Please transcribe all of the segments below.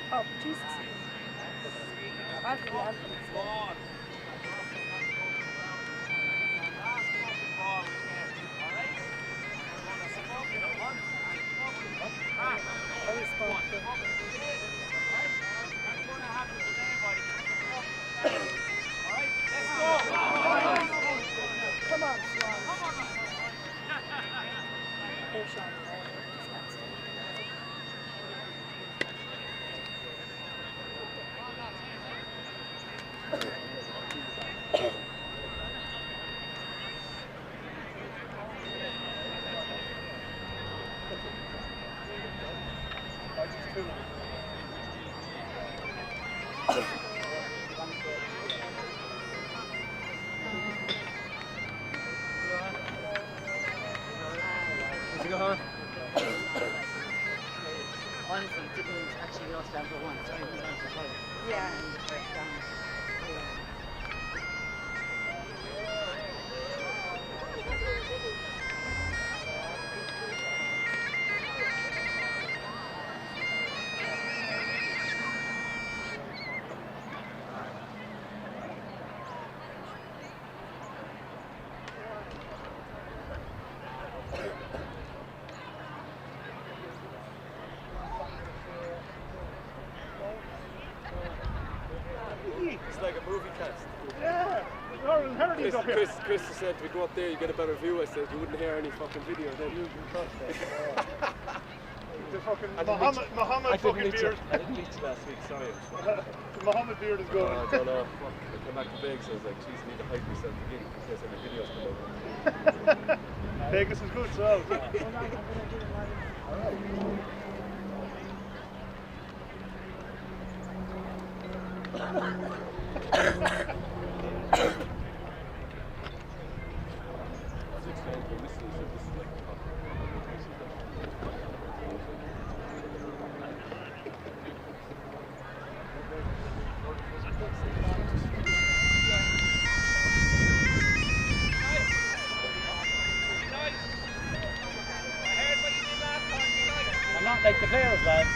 Oh, Jesus. Come on, Honestly, didn't actually lost down for once. Only went down to both. Yeah. And the first down. It's like a movie cast. Yeah. Chris said we go up there, you get a better view. I said you wouldn't hear any fucking video then. The fucking Muhammad fucking beard. I didn't meet you last week, sorry. The Muhammad beard is going. I don't know. Fuck. I came back to Vegas, I was like, geez, I need to hype myself again in case any videos come out. Vegas is good, so. I'm not like the players, lads.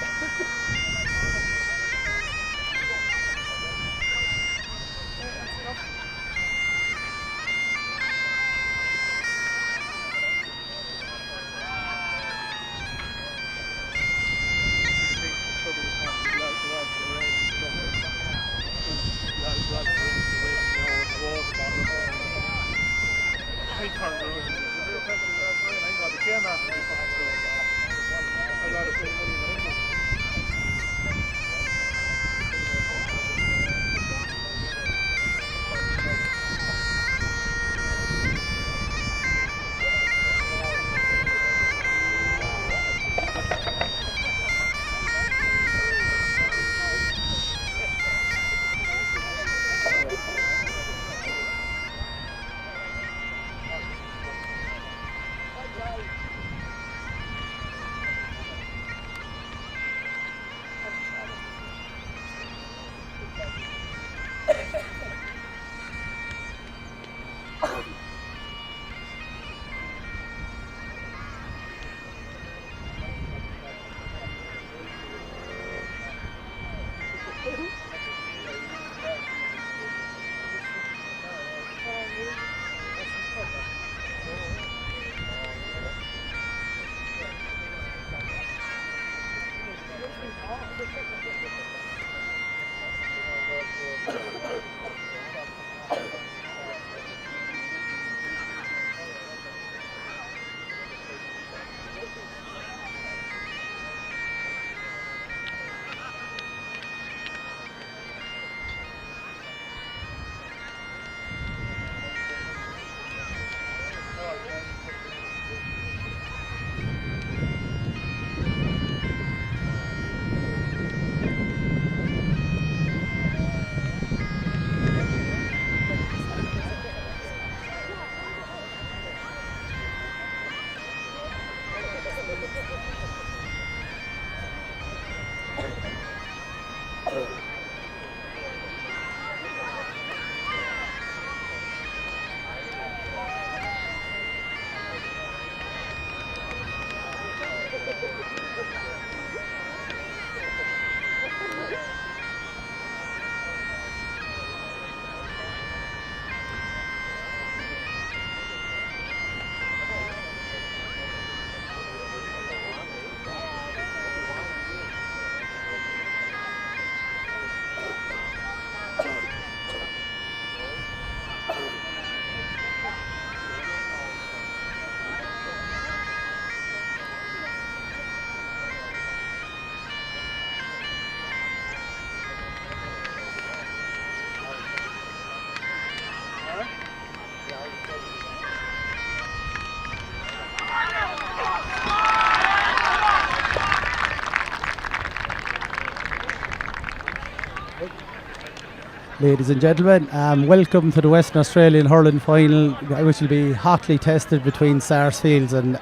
Ladies and gentlemen, welcome to the Western Australian Hurling Final, which will be hotly tested between Sarsfields and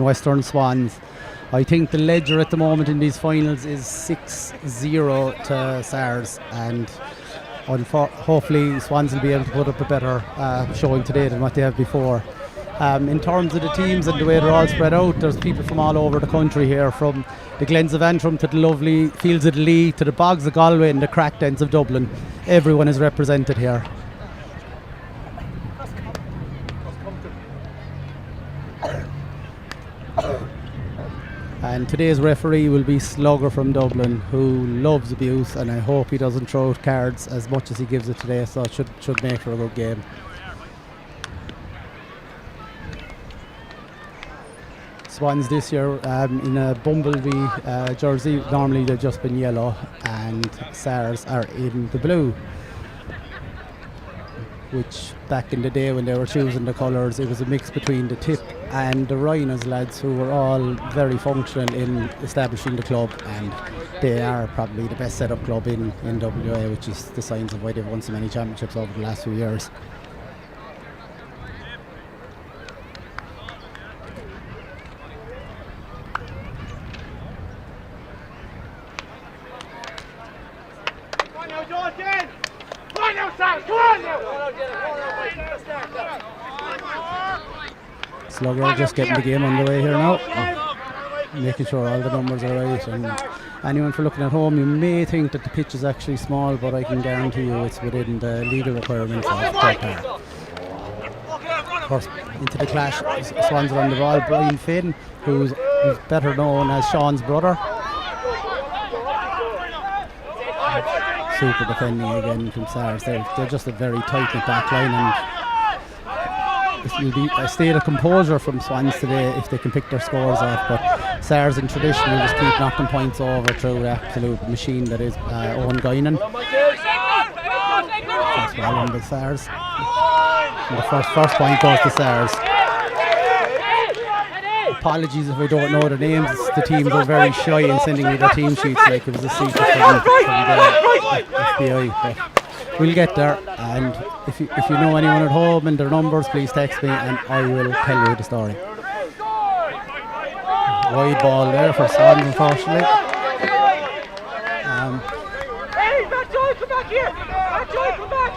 Western Swans. I think the ledger at the moment in these finals is 6-0 to Sars, and hopefully Swans will be able to put up a better showing today than what they have before. In terms of the teams and the way they're all spread out, there's people from all over the country here, from the Glens of Antrim to the lovely Fields of the Lee to the Bogs of Galway and the cracked ends of Dublin. Everyone is represented here. And today's referee will be Slugger from Dublin, who loves abuse, and I hope he doesn't throw out cards as much as he gives it today, so it should make for a good game. Swans this year in a bumblebee jersey. Normally they've just been yellow, and Sars are in the blue, which back in the day when they were choosing the colours, it was a mix between the Tip and the Rhinos lads, who were all very functional in establishing the club, and they are probably the best set up club in WA, which is the signs of why they've won so many championships over the last few years. Slugger just getting the game underway here now, making sure all the numbers are right. And anyone for looking at home, you may think that the pitch is actually small, but I can guarantee you it's within the legal requirements of Perth. First into the clash, Swans are on the ball. Brian Finn, who's better known as Sean's brother. Super defending again from Sars. They're just a very tight-knit back line, and it will be a state of composure from Swans today if they can pick their scores off. But Sars in tradition will just keep knocking points over through the absolute machine that is Owen Guinan. That's well on with Sars. And the first point goes to Sars. Apologies if I don't know the names. The teams are very shy in sending me their team sheets, like it was a secret from the FBI. But we'll get there, and if you know anyone at home and their numbers, please text me and I will tell you the story. Wide ball there for Swans, unfortunately. Hey, Matt Joy, come back here! Matt Joy, come back!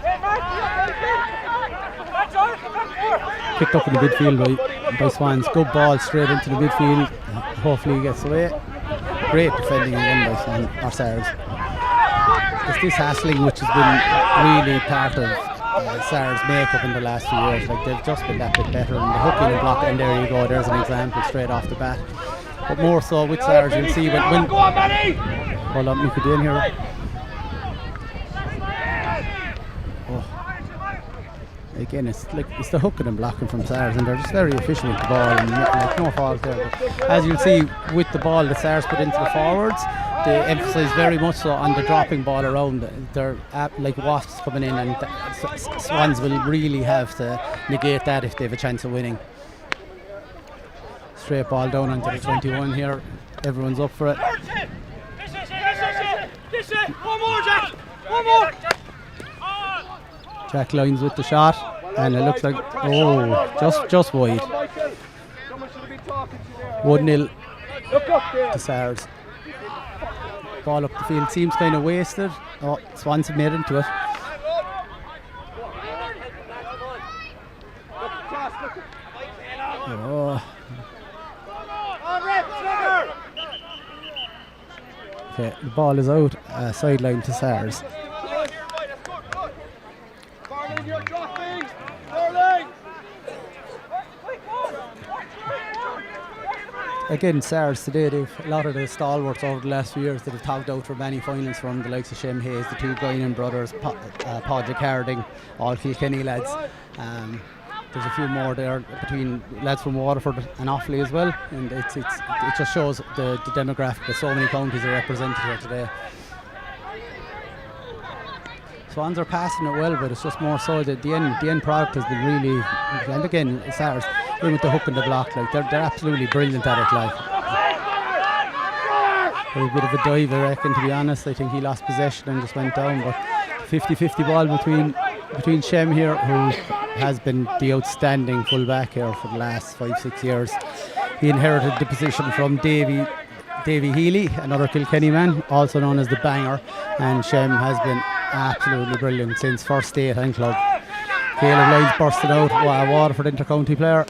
Hey, Matt Joy, come back here! Picked up in the midfield by Swans. Good ball straight into the midfield. Hopefully he gets away. Great defending again by Swans, or Sars. It's this hassling which has been really part of Sars' makeup in the last few years. Like, they've just been that bit better, and the hooking and blocking, and there you go, there's an example straight off the bat. But more so with Sars, you'll see when hold on, we could be in here. Again, it's the hooking and blocking from Sars, and they're just very efficient with the ball, and like, no fault there. But as you'll see with the ball that Sars put into the forwards, they emphasise very much so on the dropping ball around. They're like wasps coming in, and Swans will really have to negate that if they have a chance of winning. Straight ball down onto the 21 here. Everyone's up for it. One more, Jack! One more! Jack lines with the shot, and it looks like just wide. 1-0 to Sars. Ball up the field seems kind of wasted. Oh, Swans have made into it. Oh. Okay, the ball is out, sideline to Sars. Again, Sars today, they've a lot of the stalwarts over the last few years that have togged out for many finals, from the likes of Shem Hayes, the two Guinan brothers, Podrick Harding, all Kilkenny lads. There's a few more there between lads from Waterford and Offaly as well, and it just shows the demographic that so many counties are represented here today. Swans are passing it well, but it's just more so that the end product has been really, and again, Sars in with the hook and the block, like they're absolutely brilliant at it, like. A bit of a dive, I reckon, to be honest. I think he lost possession and just went down, but 50-50 ball between Shem here, who has been the outstanding full-back here for the last 5-6 years. He inherited the position from Davy Healy, another Kilkenny man, also known as the Banger, and Shem has been absolutely brilliant since first day at Hen Club. Caleb Lyons bursted out, a Waterford inter-county player.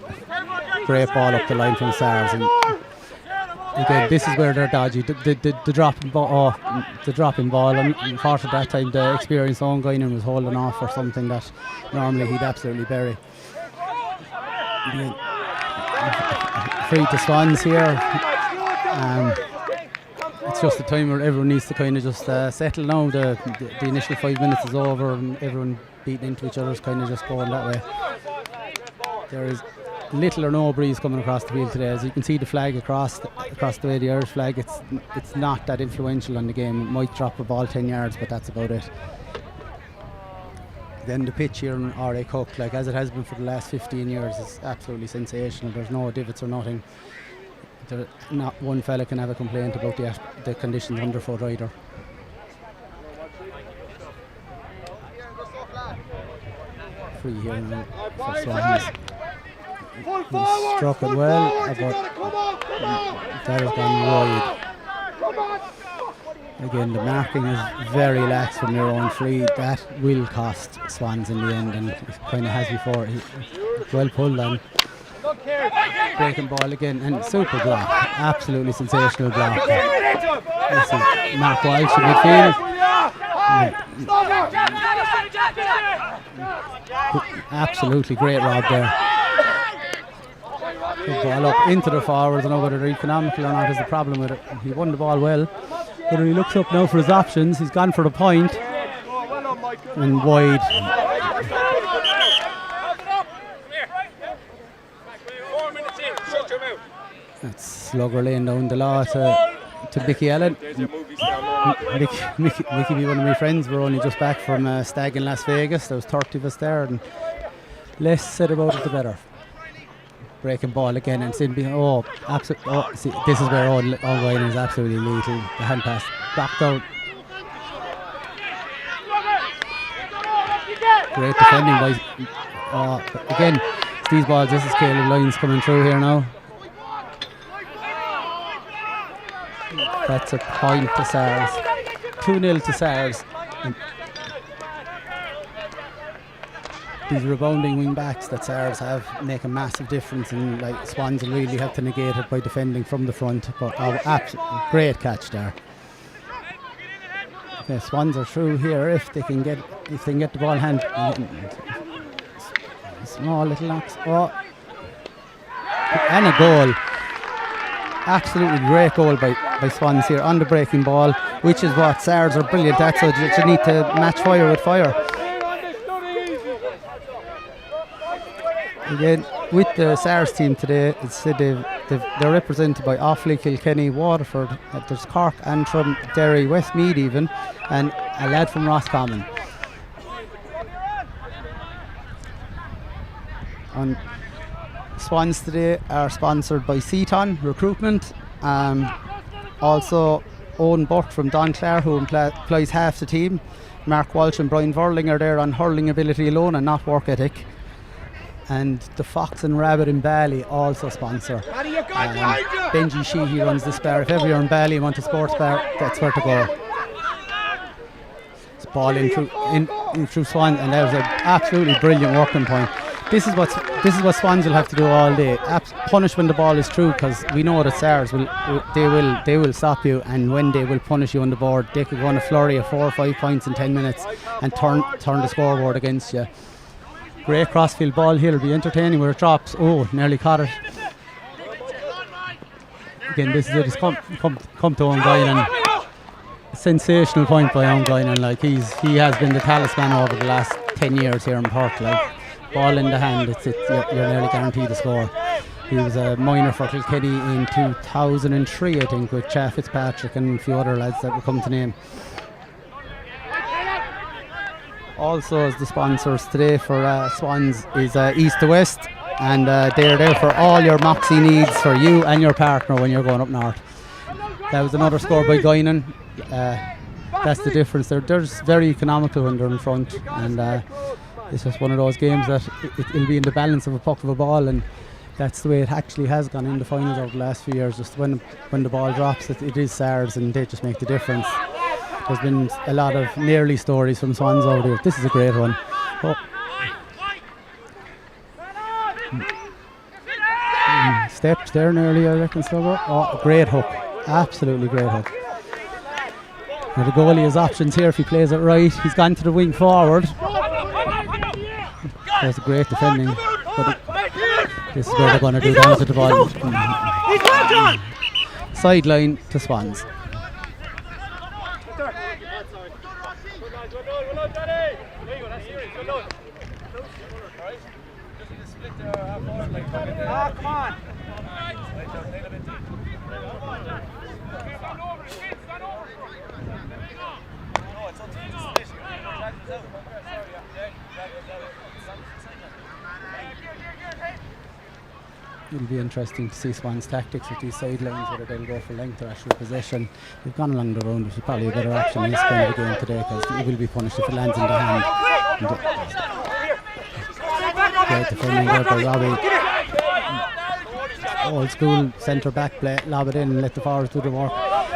Great ball up the line from Sars, and again, this is where they're dodgy. The dropping ball, and unfortunately that time the experienced own Guinan was holding off for something that normally he'd absolutely bury. Free to Swans here. It's just a time where everyone needs to kind of just settle now. The initial 5 minutes is over and everyone beating into each other is kind of just going that way. There is little or no breeze coming across the field today. As you can see the flag across the way, the Irish flag, it's not that influential on the game. It might drop a ball 10 yards, but that's about it. Then the pitch here in Ra Cooke, like as it has been for the last 15 years, is absolutely sensational. There's no divots or nothing. Not one fella can have a complaint about the conditions underfoot either. Free here now for Swans. He struck it well, but that has gone wide. Again, the marking is very lax from their own free. That will cost Swans in the end, and it kind of has before. Well pulled on. Breaking ball again, and super block. Absolutely sensational block. This is Mark Walsh in midfield. Absolutely great rob there. Good ball up into the forwards. I don't know whether they're economical or not is the problem with it. He won the ball well. But when he looks up now for his options, he's gone for the point. And wide. That's Slugger laying down the law to Mickey Allen. Mickey be one of my friends. We're only just back from a stag in Las Vegas. There was 30 of us there, and less said about it the better. Breaking ball again, and Sin being absolutely. See, this is where O'Reilly is absolutely lethal. The hand pass blocked out. Great defending by again. These balls. This is Caleb Lyons coming through here now. That's a point to Sars. 2-0 to Sars. These rebounding wing backs that Sars have make a massive difference, and like Swans will really have to negate it by defending from the front. But great catch there. Okay, Swans are through here if they can get the ball in hand. Small little knocks. And a goal. Absolutely great goal by Swans here on the breaking ball, which is what Sars are brilliant at, so you need to match fire with fire. Again, with the Sars team today, they're represented by Offaly, Kilkenny, Waterford, there's Cork, Antrim, Derry, Westmeath even, and a lad from Roscommon. And Swans today are sponsored by Seaton Recruitment. Also Owen Burke from Donclair, who employs half the team. Mark Walsh and Brian Verling are there on hurling ability alone and not work ethic. And the Fox and Rabbit in Bally also sponsor. Benji Sheehy runs this bar. If ever you're in Bally and want a sports bar, that's where to go. It's ball in through Swans, and that was an absolutely brilliant working point. This is what Swans will have to do all day. Punish when the ball is through, because we know that Sars they will stop you, and when they will punish you on the board, they could go on a flurry of 4 or 5 points in 10 minutes and turn the scoreboard against you. Great crossfield ball here. It'll be entertaining where it drops. Nearly caught it. Again, this is it. It's come to O'Guinan. Sensational point by O'Guinan. Like he has been the talisman over the last 10 years here in Perth. Like ball in the hand, you're nearly guaranteed to score. He was a minor for Kilkenny in 2003, I think, with Cha Fitzpatrick and a few other lads that will come to name. Also, as the sponsors today for Swans is East to West, and they're there for all your Moxie needs for you and your partner when you're going up north. That was another score by Guinan. That's the difference. They're just very economical when they're in front, and it's just one of those games that it'll be in the balance of a puck of a ball, and that's the way it actually has gone in the finals over the last few years. Just when the ball drops, it is Sars, and they just make the difference. There's been a lot of nearly stories from Swans over there. This is a great one. Oh. Steps there nearly, I reckon, Slugger. Oh, great hook. Absolutely great hook. Now the goalie has options here if he plays it right. He's gone to the wing forward. There's a great defending. But this is where they're going to do damage to the ball. Sideline to Swans. Come on. It'll be interesting to see Swans' tactics with these sidelines, whether they'll go for length or actual possession. They've gone along the round, which is probably a better action in this kind of a game today, because he will be punished if it lands in the hand. Great defending there by Robbie. Old school centre back play, lob it in and let the forwards do the work.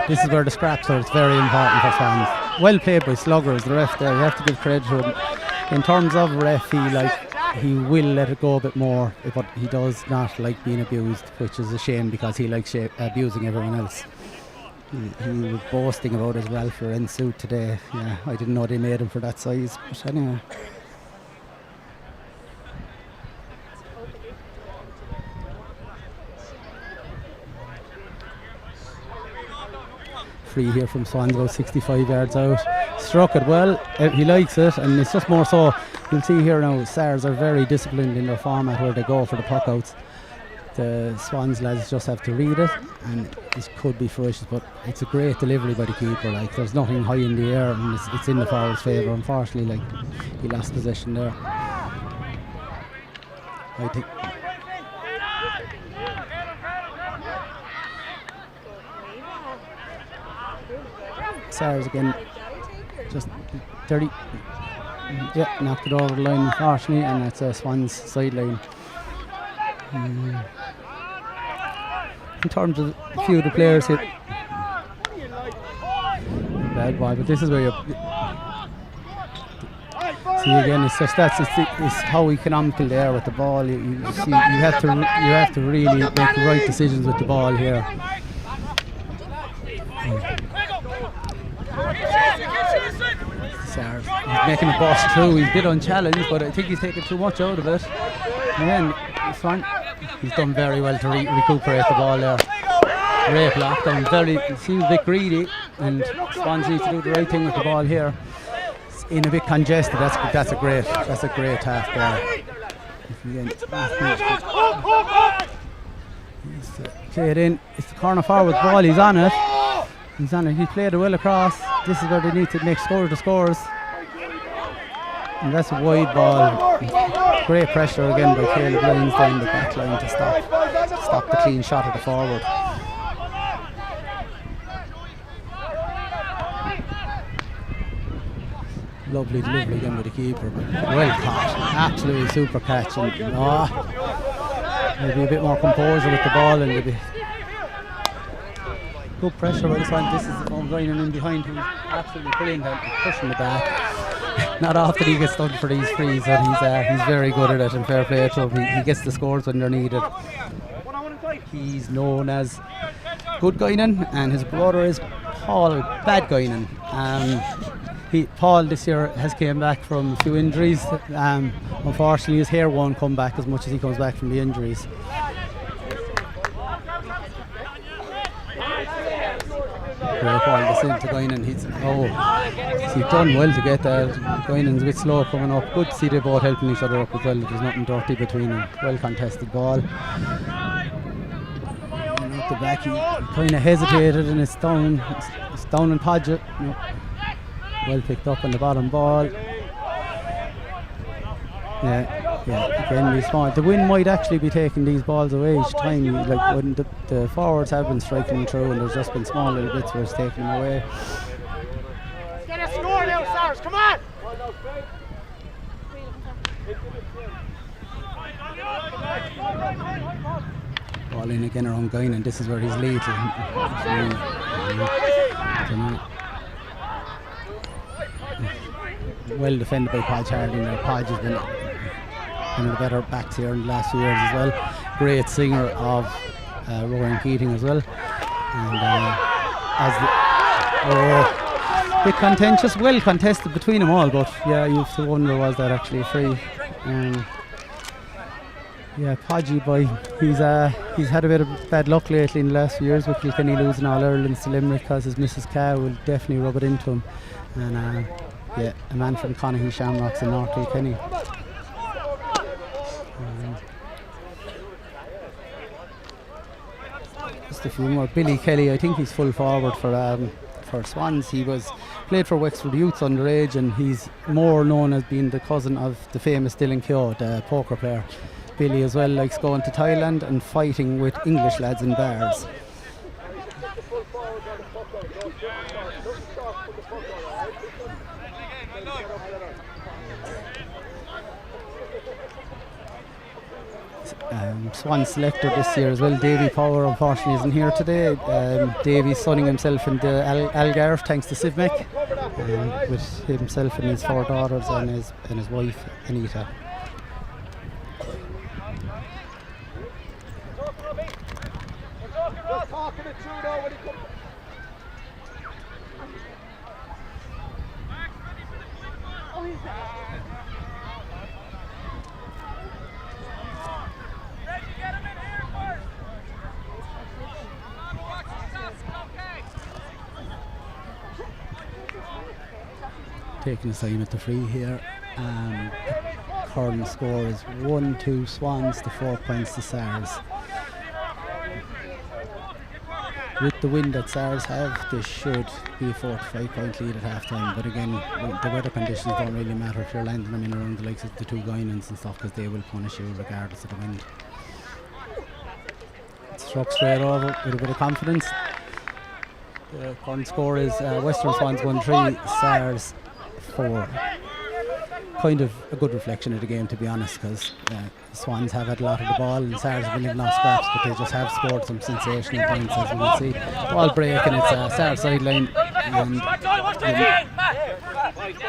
This is where the scraps are. It's very important for Swans. Well played by Slugger, the ref there. You have to give credit to him. In terms of ref, he will let it go a bit more, but he does not like being abused, which is a shame because he likes abusing everyone else. He was boasting about his Ralph Lauren suit today. Yeah, I didn't know they made him for that size, but anyway. Free here from Swans, about 65 yards out. Struck it well, he likes it, and it's just more so, you'll see here now, Sars are very disciplined in their format where they go for the puck outs. The Swans lads just have to read it, and this could be ferocious, but it's a great delivery by the keeper. Like, there's nothing high in the air, and it's in the forward's favour. Unfortunately, like, he lost possession there. I think Sars again, just 30. Yeah, knocked it over the line unfortunately, and it's a Swans sideline. In terms of a few of the players here, bad ball, but this is where you see again. It's just it's how economical they are with the ball. You see, you have to really make the right decisions with the ball here. Sars, he's making a bust through. He's a bit unchallenged, but I think he's taking too much out of it. And then this one, he's done very well to recuperate the ball there. Great lockdown. He seems a bit greedy, and Swans needs to do the right thing with the ball here. It's in a bit congested. That's a great half there. Play it in. It's the corner forward ball. He's on it. He played it well across. This is where they need to make the scores. And that's a wide ball. Great pressure again by Caleb Lyons down the back line to stop the clean shot of the forward. Lovely delivery again by the keeper. Well caught. Absolutely super catch. And maybe a bit more composure with the ball, and maybe good pressure by this one. This is the one going in behind, who's absolutely brilliant at pushing the back. Not often he gets done for these frees, but he's very good at it, and fair play to him. He gets the scores when they're needed. He's known as Good Guinan, and his brother is Paul Bad Guinan. Paul this year has came back from a few injuries. Unfortunately his hair won't come back as much as he comes back from the injuries. Paul this into Guinan. He's done well to get that. Guinan's a bit slow coming up. Good to see they both helping each other up as well. There's nothing dirty between them. Well contested ball. And out the back he kind of hesitated, and it's down in Podget. Well picked up on the bottom ball. Yeah. Again, these small. The wind might actually be taking these balls away each time. Like when the forwards have been striking them through, and there's just been small little bits where it's taking them away. Get a score now, Sars. Come on. Ball in again around Guinan, and this is where he's lethal. Well defended by Podge Harding there. Podge has been one of the better backs here in the last few years as well. Great singer of Rowan Keating as well. And bit contentious, well contested between them all, but yeah, you have to wonder, was that actually a free? Yeah, Podgy boy, he's had a bit of bad luck lately in the last few years with Kilkenny losing All Ireland to Limerick, because his Mrs. Cow will definitely rub it into him. And yeah, a man from Connaughey Shamrocks in North Kilkenny. Just a few more. Billy Kelly, I think he's full forward for Swans. He played for Wexford Youths underage, and he's more known as being the cousin of the famous Dylan Keogh, the poker player. Billy as well likes going to Thailand and fighting with English lads in bars. Swan selector this year as well, Davy Power, unfortunately isn't here today. Davy's sunning himself in the Algarve thanks to Civmec, with himself and his 4 daughters and his wife Anita. Taking a time at the free here. Current score is 1-2 Swans to 4 points to Sars. With the wind that Sars have, this should be a 4 to 5 point lead at half time. But again, the weather conditions don't really matter if you're landing them in around the likes of the 2 Guinans and stuff, because they will punish you regardless of the wind. Struck straight over with a bit of confidence. The current score is Western Swans 1-3, Sars 4. Kind of a good reflection of the game, to be honest, because Swans have had a lot of the ball and Sars have been living off scraps, but they just have scored some sensational points, as we can see. Ball break, and it's Sars sideline, and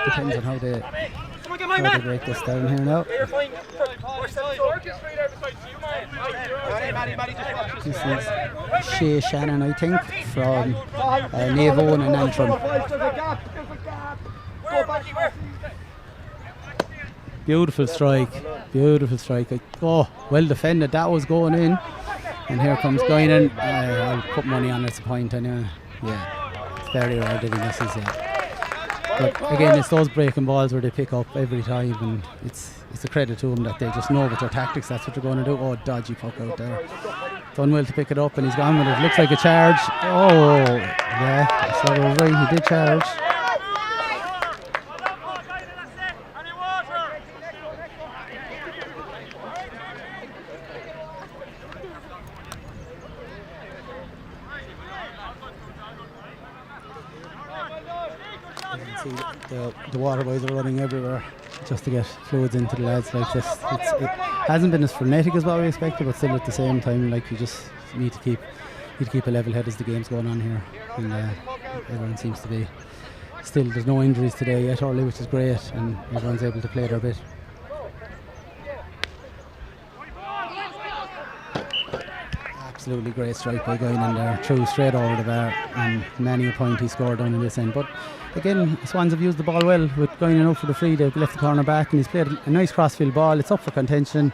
depends on how they break this down here now. This is Shea Shannon, I think, from Navan and Antrim. Beautiful strike. Oh, well defended. That was going in. And here comes Guinan. I'll put money on it's a point anyway. Yeah, it's very rare that he misses it. But again, it's those breaking balls where they pick up every time, and it's a credit to them that they just know with their tactics that's what they're going to do. Oh, dodgy puck out there. Done well to pick it up, and he's gone with it. Looks like a charge. Oh, yeah, so it was right. He did charge. The water boys are running everywhere just to get fluids into the lads like this. It hasn't been as frenetic as what we expected, but still at the same time, like, you just need to keep a level head as the game's going on here, and everyone seems to be still. There's no injuries today yet early, which is great, and everyone's able to play their bit. Absolutely great strike by Guinan there, through straight over the bar, and many a point he scored down in this end. But again, Swans have used the ball well with Guinan out for the free. They've left the corner back, and he's played a nice crossfield ball. It's up for contention.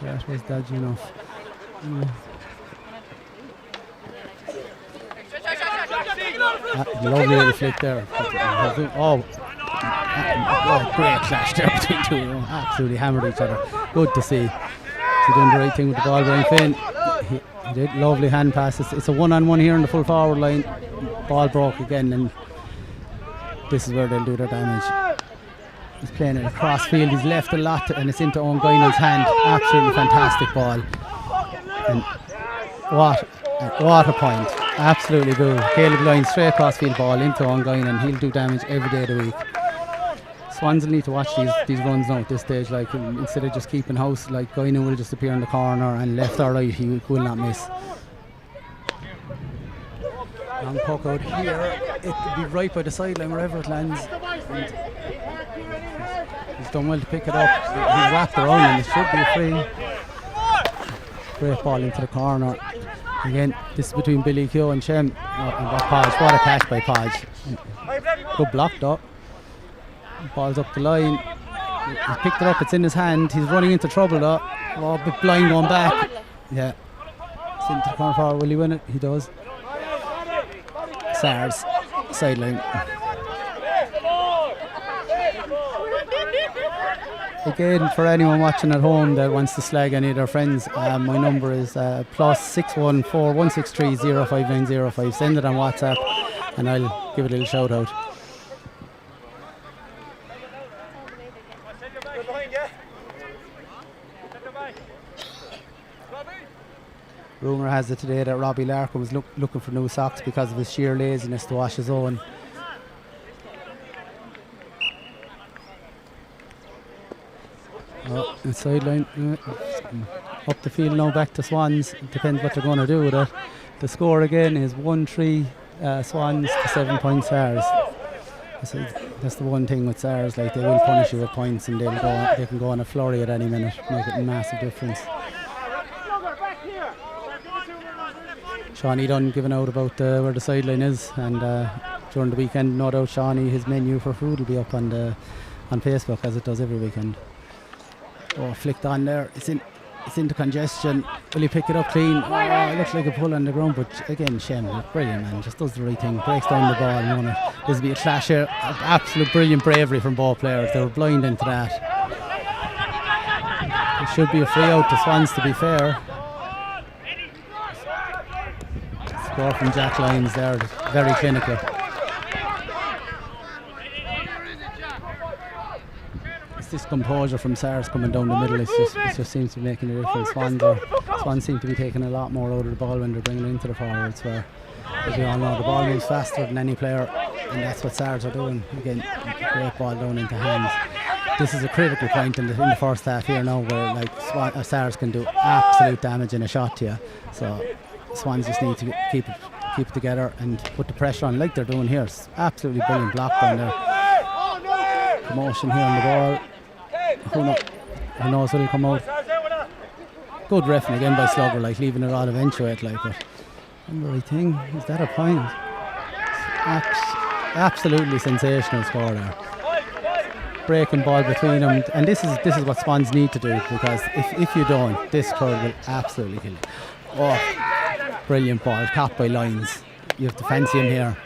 That was dodgy enough. Lovely little flick there. Oh, great clash there between two. Absolutely hammered each other. Good to see. He's doing the right thing with the ball, Brian Finn. He did lovely hand pass. It's a one-on-one here in the full forward line. Ball broke again, and this is where they'll do their damage. He's playing it across field. He's left a lot, and it's into Owen Guinan's hand. Absolutely fantastic ball. And what a point. Absolutely good. Caleb Lyons straight across field ball into Owen Guinan. He'll do damage every day of the week. Swans will need to watch these runs now at this stage. Like, instead of just keeping house, like Guinan will just appear in the corner, and left or right he will not miss. Long puck out here. It could be right by the sideline wherever it lands. And he's done well to pick it up. He's wrapped around and it should be a free. Great ball into the corner. Again, this is between Billy Keogh and Shem. Podge. What a catch by Podge. Good block though. Ball's up the line. He's picked it up, it's in his hand. He's running into trouble though. Oh, a bit blind going back. Yeah. It's into the corner forward. Will he win it? He does. Sars, sideline. Again, for anyone watching at home that wants to slag any of their friends, my number is +614 163 05905. Send it on WhatsApp and I'll give it a little shout out. Rumour has it today that Robbie Larkin was looking for new socks because of his sheer laziness to wash his own. Oh, sideline. Up the field now, back to Swans. It depends what they're going to do with it. The score again is 1-3 Swans to 7 points Sars. That's the one thing with Sars, like they will punish you with points and they can go on a flurry at any minute, make it a massive difference. Shawnee done giving out about where the sideline is, and during the weekend, no doubt Shawnee, his menu for food will be up on Facebook as it does every weekend. Oh, flicked on there. It's into congestion. Will he pick it up clean? Oh, it looks like a pull on the ground, but again, Shem, brilliant man, just does the right thing, breaks down the ball. There's be a clash here. Absolute brilliant bravery from both players. They were blind into that. It should be a free out to Swans, to be fair. Score from Jack Lyons there, very clinical. It's this composure from Sars coming down the middle. It just seems to be making a difference. Swans seem to be taking a lot more out of the ball when they're bringing it into the forwards, where, as we all know, the ball moves faster than any player, and that's what Sars are doing. Again, great ball down into hands. This is a critical point in the first half here now, where like Sars can do absolute damage in a shot to you. So Swans just need to keep it together and put the pressure on like they're doing here. It's absolutely brilliant block down there. Commotion here on the ball. Who knows what'll come out. Good reffing again by Slugger, like leaving it all eventuate, like, but on the right thing. Is that a point? Absolutely sensational score there. Breaking ball between them, and this is what Swans need to do, because if you don't, this crowd will absolutely kill you. Oh, brilliant ball, caught by Lyons. You have to fancy him here.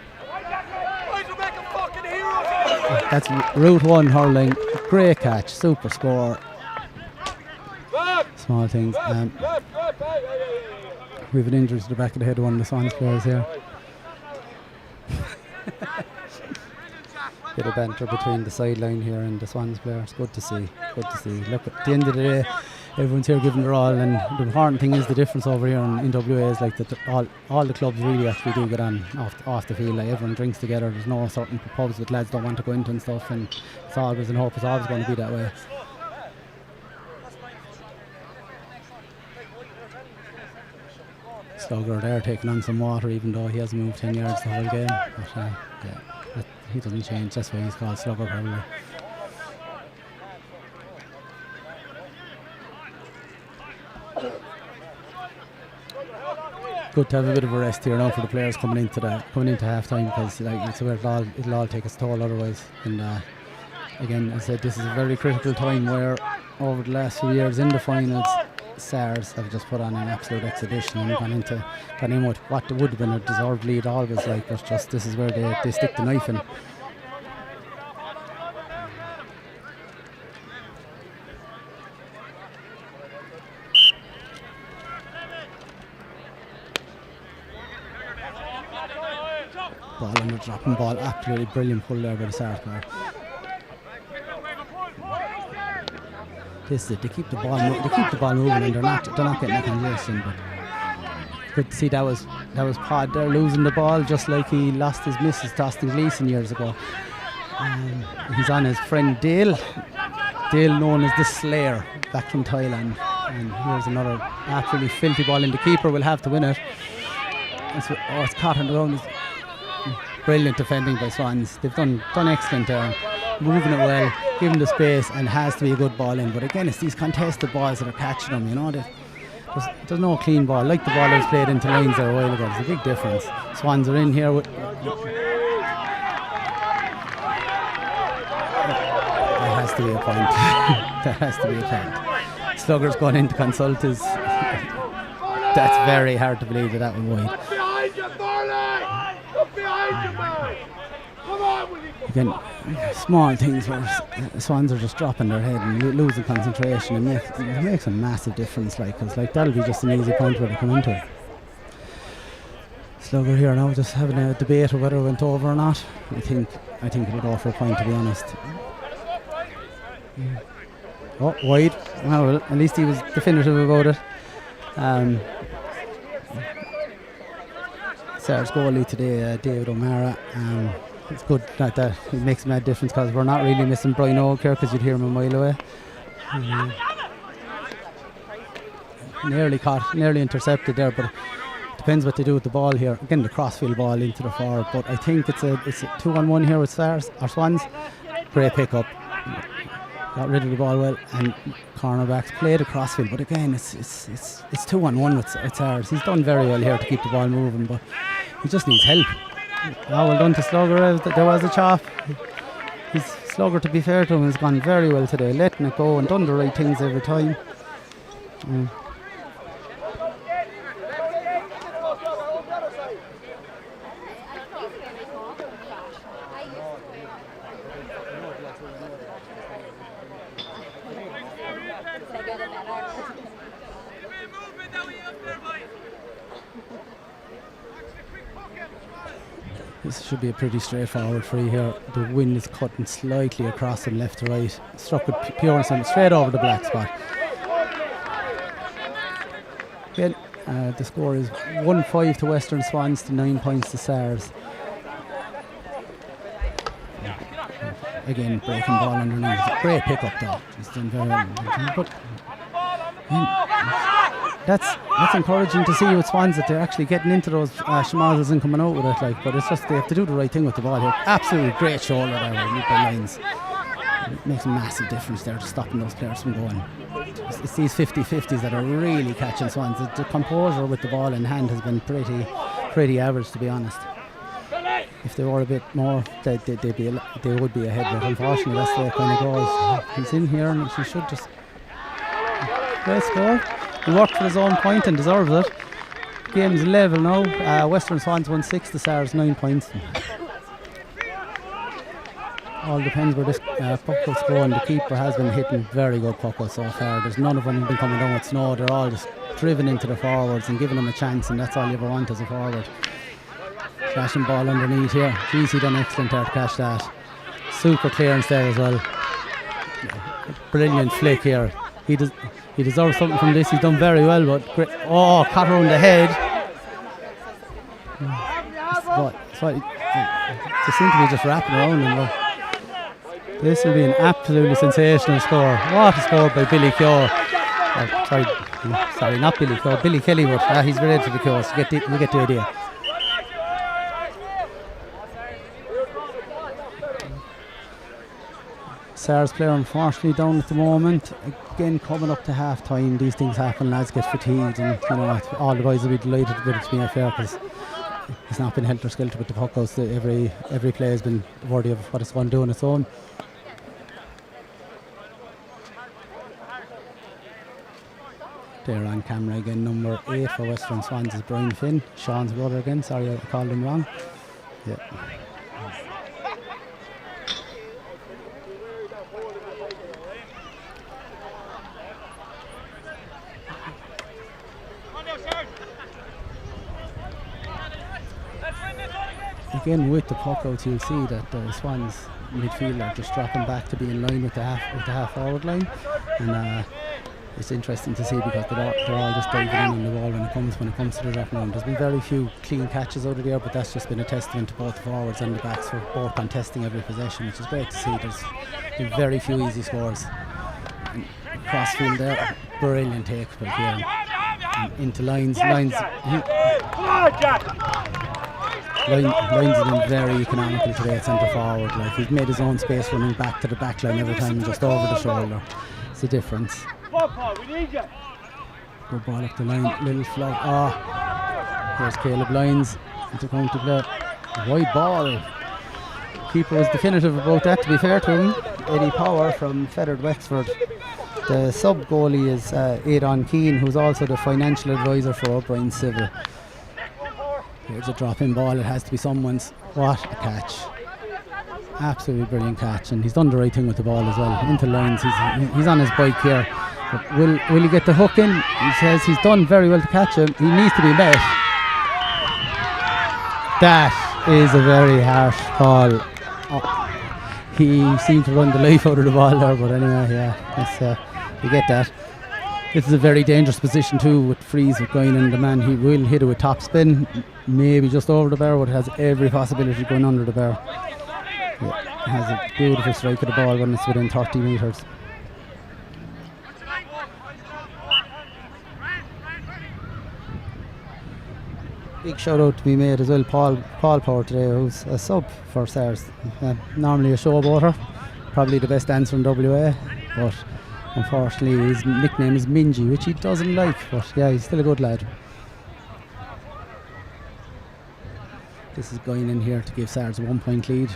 That's Route 1 hurling. Great catch, super score. Small things. We have an injury to the back of the head of one of the Swans players here. Bit of banter between the sideline here and the Swans players. Good to see. Look, at the end of the day, everyone's here giving their all, and the important thing is the difference over here in WA is like that all the clubs really actually do get on off the field. Like, everyone drinks together. There's no certain pubs that lads don't want to go into and stuff, and it's always in hope it's always going to be that way. Slugger there taking on some water, even though he hasn't moved 10 yards the whole game. But he doesn't change. That's why he's called Slugger probably. Good to have a bit of a rest here now for the players coming into half time, because like it's where it'll all take its toll otherwise. And again, as I said, this is a very critical time where over the last few years in the finals, Sars have just put on an absolute exhibition and gone in with what would have been a deserved lead always, like, but just this is where they stick the knife in. Ball under dropping ball, absolutely brilliant pull there by the Sars player. this is it. They keep the ball moving, and they're not getting a congestion. But good to see that was Pod there losing the ball, just like he lost his missus to Austin Gleeson years ago. He's on his friend Dale known as the Slayer, back from Thailand. And here's another absolutely filthy ball in. The keeper will have to win it. It's caught on the ground. Brilliant defending by Swans. They've done excellent there, moving it well, giving the space, and has to be a good ball in. But again, it's these contested balls that are catching them, you know. There's no clean ball, like the ball that was played into lines there a while ago. There's a big difference. Swans are in here with... That has to be a point. That has to be a point. Slugger's going in to consult his... That's very hard to believe that went wide. Again, small things where Swans are just dropping their head and losing concentration, and it makes a massive difference. Because that'll be just an easy point where they come into it. Slugger here now just having a debate of whether it went over or not. I think it'll go for a point, to be honest. Oh, wide. Well, at least he was definitive about it. Sar's goalie today, David O'Mara. It's good that it makes a mad difference, because we're not really missing Brian Oak here, because you'd hear him a mile away. Nearly caught, nearly intercepted there, but it depends what they do with the ball here. Again, the crossfield ball into the forward, but I think it's a 2-on-1 here with Swans. Great pickup. Got rid of the ball well, and cornerbacks played a crossfield, but again, it's 2-on-1 with Sars. He's done very well here to keep the ball moving, but he just needs help. Well done to Slugger. There was a chop. His Slugger, to be fair to him, has gone very well today, letting it go and done the right things every time. This should be a pretty straightforward free here. The wind is cutting slightly across from left to right. Struck with pureness and straight over the black spot. Again, the score is 1-5 to Western Swans to 9 points to Sars. Again, breaking ball underneath. Great pickup though. He's done very well. But that's encouraging to see with Swans, that they're actually getting into those schmozzles and coming out with it. But it's just they have to do the right thing with the ball here. Absolutely great shoulder there by Lyons. It makes a massive difference there to stopping those players from going. It's these 50-50s that are really catching Swans. The composure with the ball in hand has been pretty average, to be honest. If they were a bit more, they would be ahead. But unfortunately, that's the way it kind of goes. He's in here, and he should just... Great score. He worked for his own point and deserves it. Game's level now. Western Swans won 6 to Sars, 9 points. All depends where this puck-out's going. The keeper has been hitting very good puck-outs so far. There's none of them been coming down with snow. They're all just driven into the forwards and giving them a chance, and that's all you ever want as a forward. Flashing ball underneath here. Jeez, he done excellent there to catch that. Super clearance there as well. Brilliant flick here. He deserves something from this. He's done very well, but great. Oh, caught around the head. They seem to be just wrapping around him. This will be an absolutely sensational score. What a score by Billy Keogh. Sorry, not Billy Keogh. Billy Kelly, but he's related to the Keoghs. You get the idea. Sars player unfortunately down at the moment. Again, coming up to half time, these things happen, lads get fatigued, and all the boys will be delighted with it being fair, because it's not been helter-skelter with the puck-outs. Every play has been worthy of what it's going to do on its own. There on camera again, number 8 for Western Swans is Brian Finn, Sean's brother again. Sorry, I called him wrong. Yeah. Again, with the puck out, you'll see that the Swans midfielder, just dropping back to be in line with the half forward line, and it's interesting to see because they're all just diving in on the ball when it comes to the dropping round. There's been very few clean catches out of there, but that's just been a testament to both the forwards and the backs for both contesting every possession, which is great to see. There's been very few easy scores. And crossfield there, brilliant take by Kieran. Into lines have been very economical today at centre forward. Like, he's made his own space running back to the back line every time, just over the shoulder. It's a difference. Good ball up the line, little flow. Here's Caleb Lyons into counter play. Wide ball. Keeper was definitive about that, to be fair to him. Eddie Power from Feathered Wexford. The sub goalie is Aidan Keane, who's also the financial advisor for O'Brien Civil. Here's a drop in ball, it has to be someone's. What a catch. Absolutely brilliant catch, and he's done the right thing with the ball as well. Into lines, he's on his bike here. But will he get the hook in? He says he's done very well to catch him. He needs to be met. That is a very harsh call. He seemed to run the life out of the ball there, but anyway, yeah, you get that. This is a very dangerous position too, with Freeze with going in the man. He will hit it with top spin, maybe just over the bar, but it has every possibility of going under the bar. It has a beautiful strike of the ball when it's within 30 metres. Big shout out to be made as well, Paul Power today, who's a sub for Sars. Normally a showboater, probably the best dancer in WA, but unfortunately his nickname is Mingy, which he doesn't like, but yeah, he's still a good lad. This is going in here to give Sars a 1 point lead.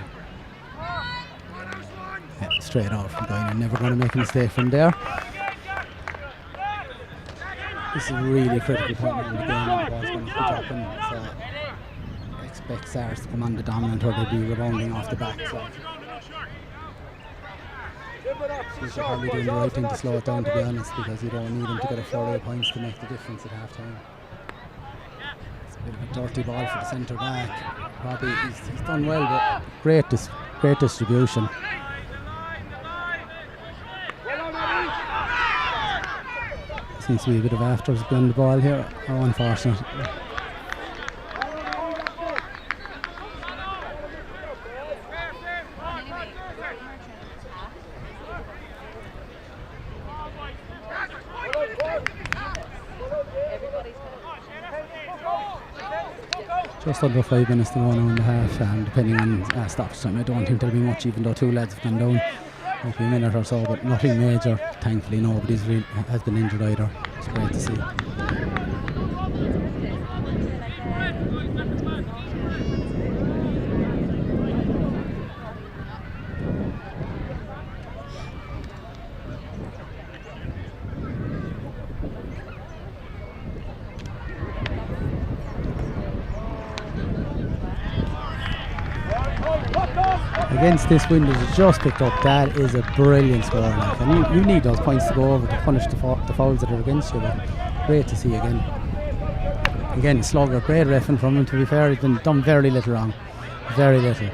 Yeah, straight off from going in, never going to make a mistake from there. This is really a critical point in the game, and the ball's going to be dropping. So expect Sars to come on the dominant, or they'll be rebounding off the back. So he's probably doing the right thing to slow it down, to be honest, because you don't need him to get a 48 points to make the difference at half time. It's a bit of a dirty ball for the centre back. Robbie, he's done well, but great distribution. Seems to be a bit of afters behind the ball here. Oh, unfortunate. Just under 5 minutes to go now in the half, and depending on stoppage time, I don't think there'll be much, even though two lads have gone down. Might be a minute or so, but nothing major. Thankfully, nobody's has been injured either. It's great to see. Against this wind that just picked up, that is a brilliant score. Like, and you need those points to go over to punish the fouls that are against you. But great to see again. Again, Slugger, great reffing from him, to be fair. He's been done very little wrong. Very little.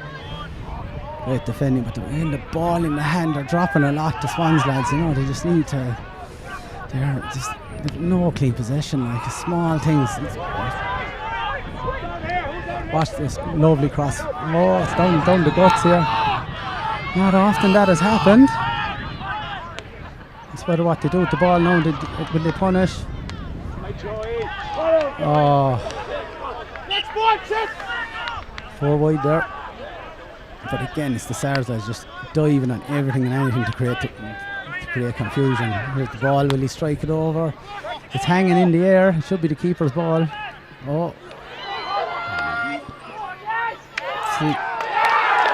Great defending, but the ball in the hand, they're dropping a lot, the Swans lads, you know, they just need to. They're just no clean possession, like small things. Watch this lovely cross. Oh, it's down the guts here. Not often that has happened. It's whether what they do with the ball now. Will they punish? Oh. 4 wide there. But again, it's the Sars lads just diving on everything and anything to create confusion. Here's the ball. Will he strike it over? It's hanging in the air. It should be the keeper's ball. Oh. See,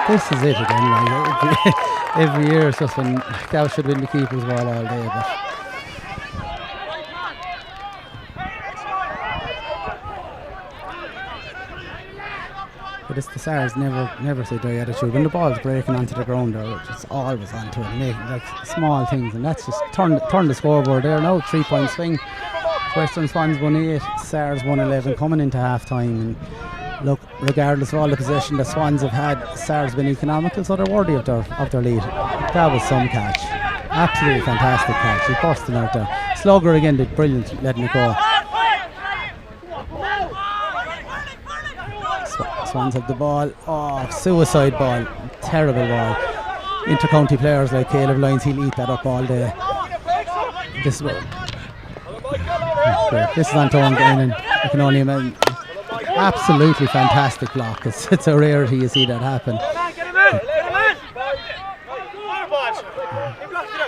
this is it again. Like, every year it's just when that should have been the keeper's ball all day. But it's the Sars never say die attitude. When the ball's breaking onto the ground, they're just always onto it, making like small things, and that's just turn the scoreboard there now. 3 point swing. Western Swans won 8, Sars won 11 coming into half time, and Look, regardless of all the possession the Swans have had, Sars have been economical, so they're worthy of their lead. That was some catch. Absolutely fantastic catch. He's bursting out there. Slugger again did brilliant letting it go. Swans have the ball. Oh, suicide ball. Terrible ball. Inter-county players like Caleb Lyons, he'll eat that up all day. This is Antoine Guinan. I can only imagine. Absolutely fantastic block. It's a rarity you see that happen.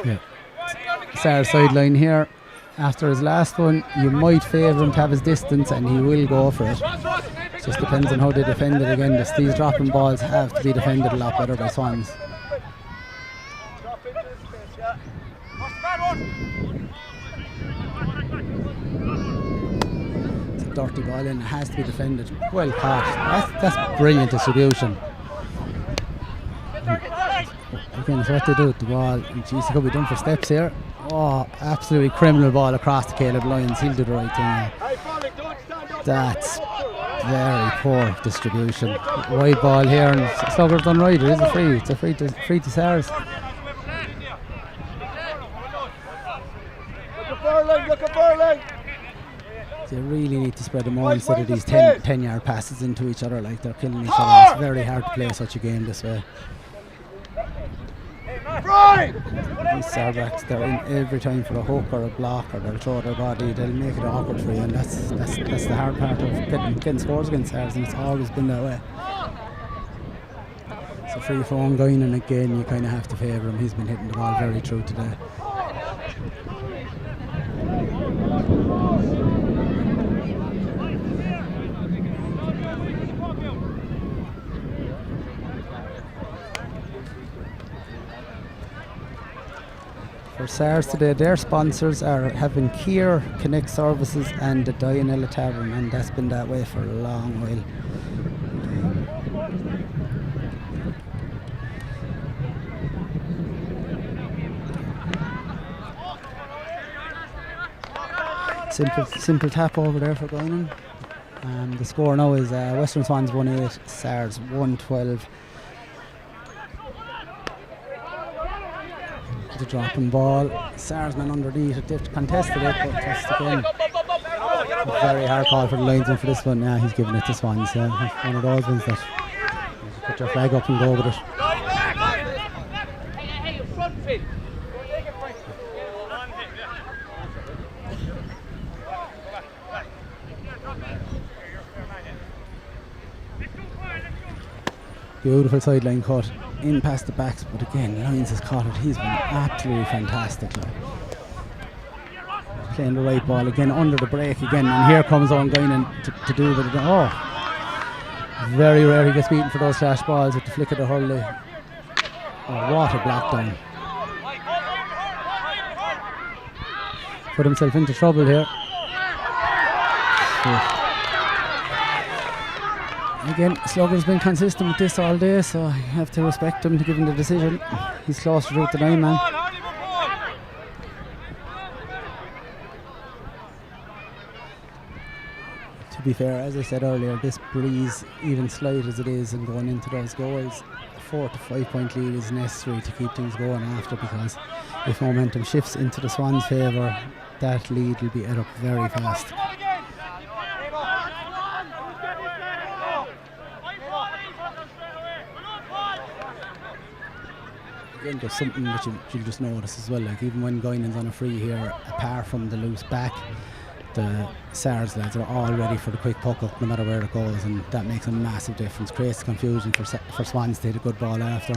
Yeah. Sar's sideline here. After his last one, you might favour him to have his distance, and he will go for it. Just depends on how they defend it again. These dropping balls have to be defended a lot better by Swans. It's a dirty ball in, it has to be defended. Well caught. That's brilliant distribution. Again, it's what they do with the ball. Jeez, he could be done for steps here. Oh, absolutely criminal ball across to Caleb Lyons. He'll do the right thing. That's very poor distribution. Wide ball here, and Slugger's done right. It is a free. It's a free to Sars. Look at Burling. They really need to spread them more instead of these 10-yard passes into each other like they're killing each other. It's very hard to play such a game this way. These Sarbacks, they're in every time for a hook or a block, or they'll throw their body. They'll make it awkward for you, and that's the hard part of getting scores against Sars, and it's always been that way. So free for one going, and again you kind of have to favour him. He's been hitting the ball very true today. For Sars today, their sponsors are having Kier Connect Services and the Dianella Tavern, and that's been that way for a long while. Simple tap over there for Guinan. The score now is Western Swans 1-8, Sars 1-12. The dropping ball. Sarsman underneath it. They've contested it, but just again, a very hard call for the linesman for this one. Yeah, he's giving it to Swans. Yeah, one of those ones that you put your flag up and go with it. Beautiful sideline cut in past the backs, but again Lyons has caught it. He's been absolutely fantastic. Playing the right ball again under the break again, and here comes Owen Guinan to do it. Oh, very rare he gets beaten for those flash balls with the flick of the hurley. Oh, what a block down. Put himself into trouble here. Again, Slugger's been consistent with this all day, so you have to respect him to give him the decision. He's closer to it than I, man. To be fair, as I said earlier, this breeze, even slight as it is, and going into those goals, a 4 to 5 point lead is necessary to keep things going after, because if momentum shifts into the Swans' favour, that lead will be ate up very fast. Again, there's something that you'll just notice as well, like even when Guinan's on a free here, apart from the loose back, the Sars lads are all ready for the quick puck up no matter where it goes, and that makes a massive difference, creates confusion for Swans to hit a good ball after.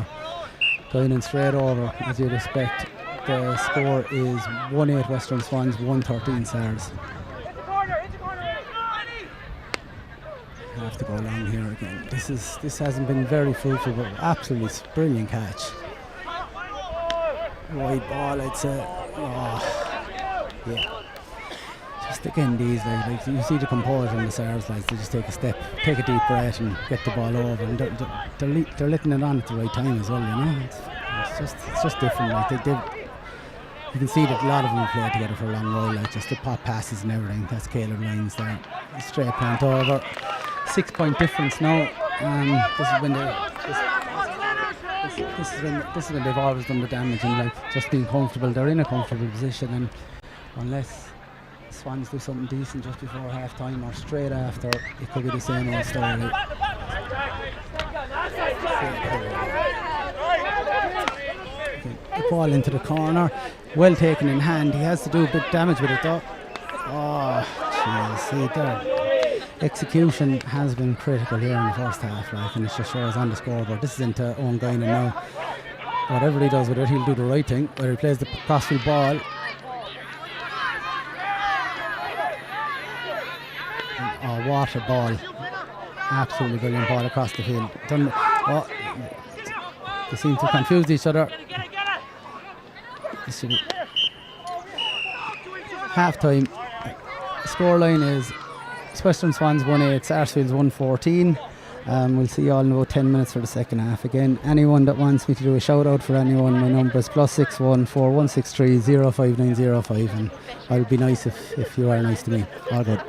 Guinan straight over, as you'd expect. The score is 1-8 Western Swans, 1-13 Sars. Have to go along here again. This hasn't been very fruitful, but absolutely brilliant catch. Wide ball, I'd say. Oh, yeah. Just again, these like you see the composure in the Sars lads. They just take a step, take a deep breath, and get the ball over. And they're letting it on at the right time as well. You know, it's just different. Like you can see that a lot of them play together for a long while. Like just the pop passes and everything. That's Caleb Lyons there. Straight plant over. 6-point difference now. This is when they've always done the damage in life, just being comfortable. They're in a comfortable position, and unless Swans do something decent just before half time or straight after, it could be the same old story. The ball into the corner, well taken in hand. He has to do a bit of damage with it though. Oh, jeez, see there. Execution has been critical here in the first half, like, and it just shows on the scoreboard. This is into Owen Guinan now. Whatever he does with it, he'll do the right thing. Whether he plays the crossfield ball. Oh, what a ball. Absolutely brilliant ball across the field. They seem to confuse each other. This should be half time. Scoreline is Western Swans 1-8, Sarsfields 1-14. We'll see you all in about 10 minutes for the second half. Again, anyone that wants me to do a shout out for anyone, my number is +61 4163 05905, and I'll be nice if you are nice to me. All good.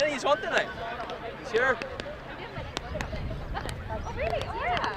He's on tonight. Sure. Oh, really? Yeah.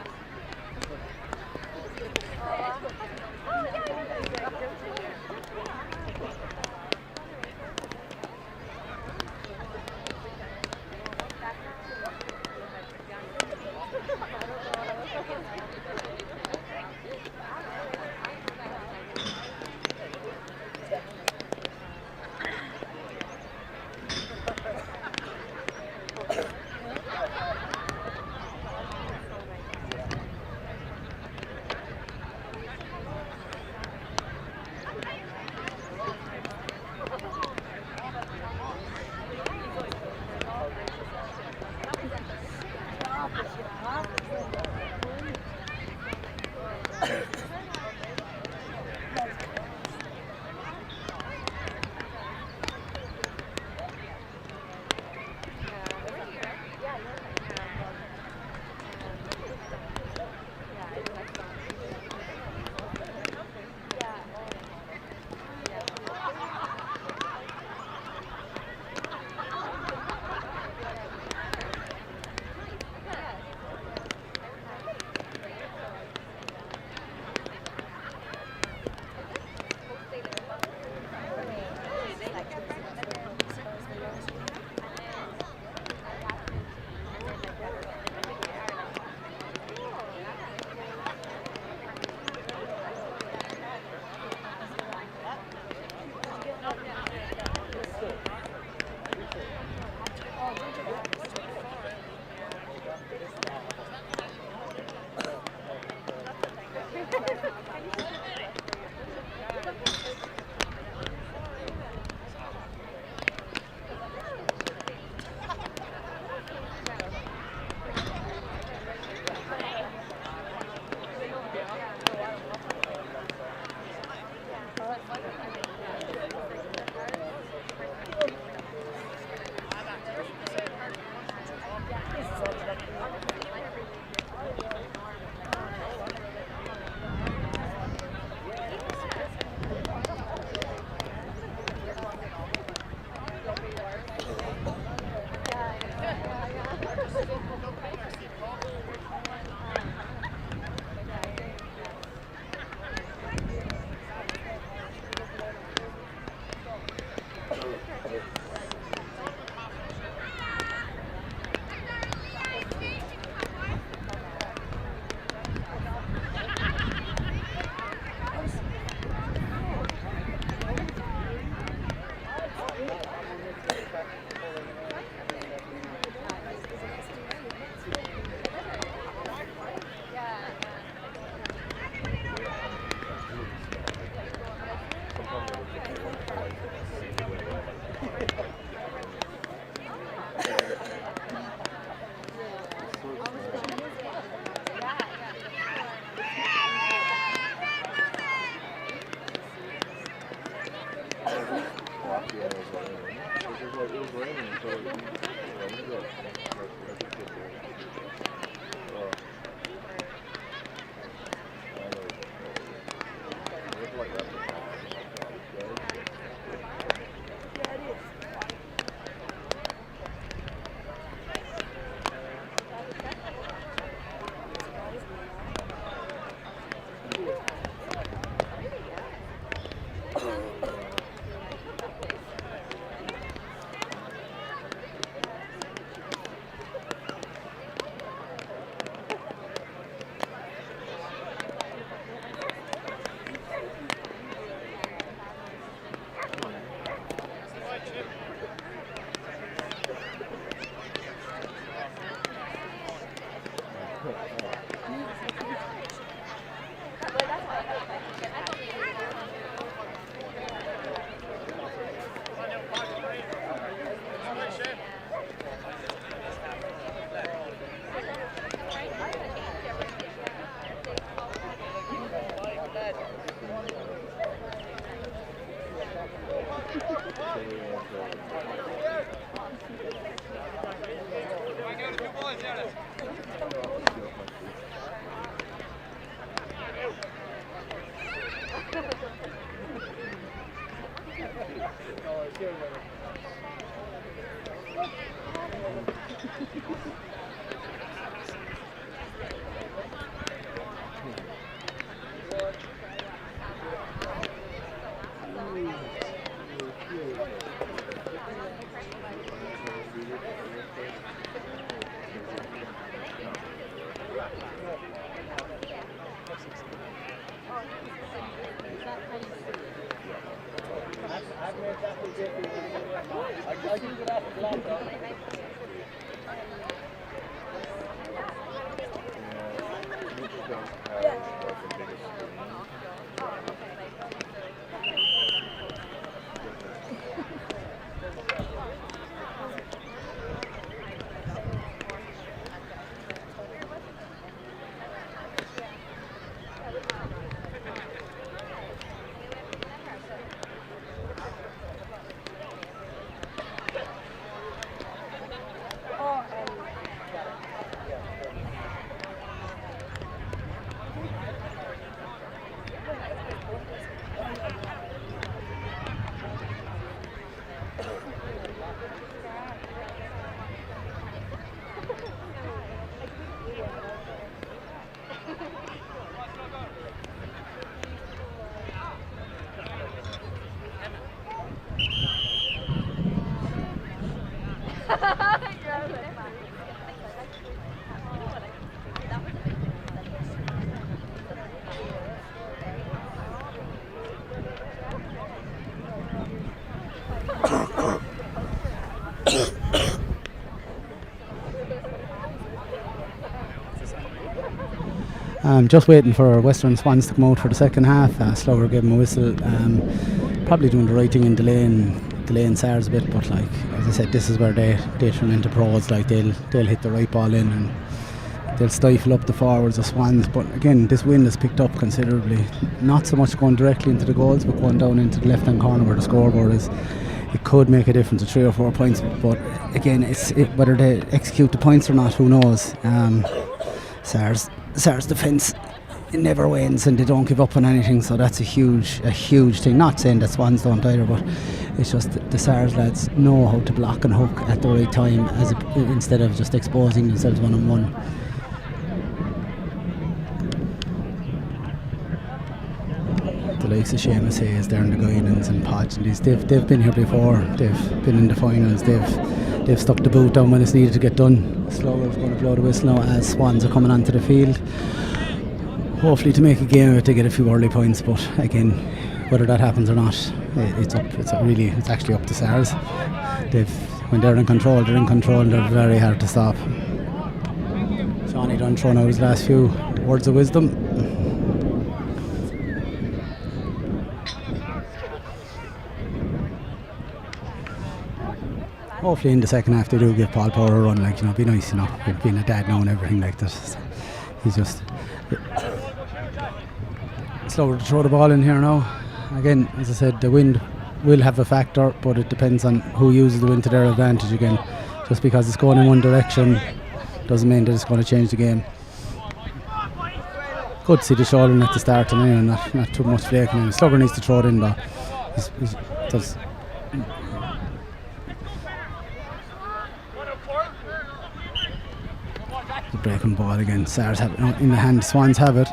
Just waiting for Western Swans to come out for the second half. Slugger gave him a whistle. Probably doing the right thing in delaying SARS a bit, but like as I said, this is where they turn into pros. Like they'll hit the right ball in and they'll stifle up the forwards of Swans. But again, this wind has picked up considerably. Not so much going directly into the goals, but going down into the left hand corner where the scoreboard is. It could make a difference of 3 or 4 points, but again, whether they execute the points or not, who knows. SARS defence, it never wins and they don't give up on anything, so that's a huge thing. Not saying that Swans don't either, but it's just the SARS lads know how to block and hook at the right time instead of just exposing themselves one on one. The likes of Seamus Hayes there and the Guidance and Podge and these, they've been here before, they've been in the finals, they've stuck the boot down when it's needed to get done. Slugger's going to blow the whistle now as Swans are coming onto the field. Hopefully to make a game of it, they get a few early points, but again, whether that happens or not, it's actually up to SARS. When they're in control, they're very hard to stop. Johnny done throwing out his last few words of wisdom. Hopefully in the second half they do give Paul Power a run, like, be nice, being a dad now and everything like that. He's just slower to throw the ball in here now. Again, as I said, the wind will have a factor, but it depends on who uses the wind to their advantage again. Just because it's going in one direction doesn't mean that it's going to change the game. Good to see the shouldering at the start and not too much flaking. Slugger needs to throw it in though. Does. Breaking ball again. SARS have it in the hand. Swans have it.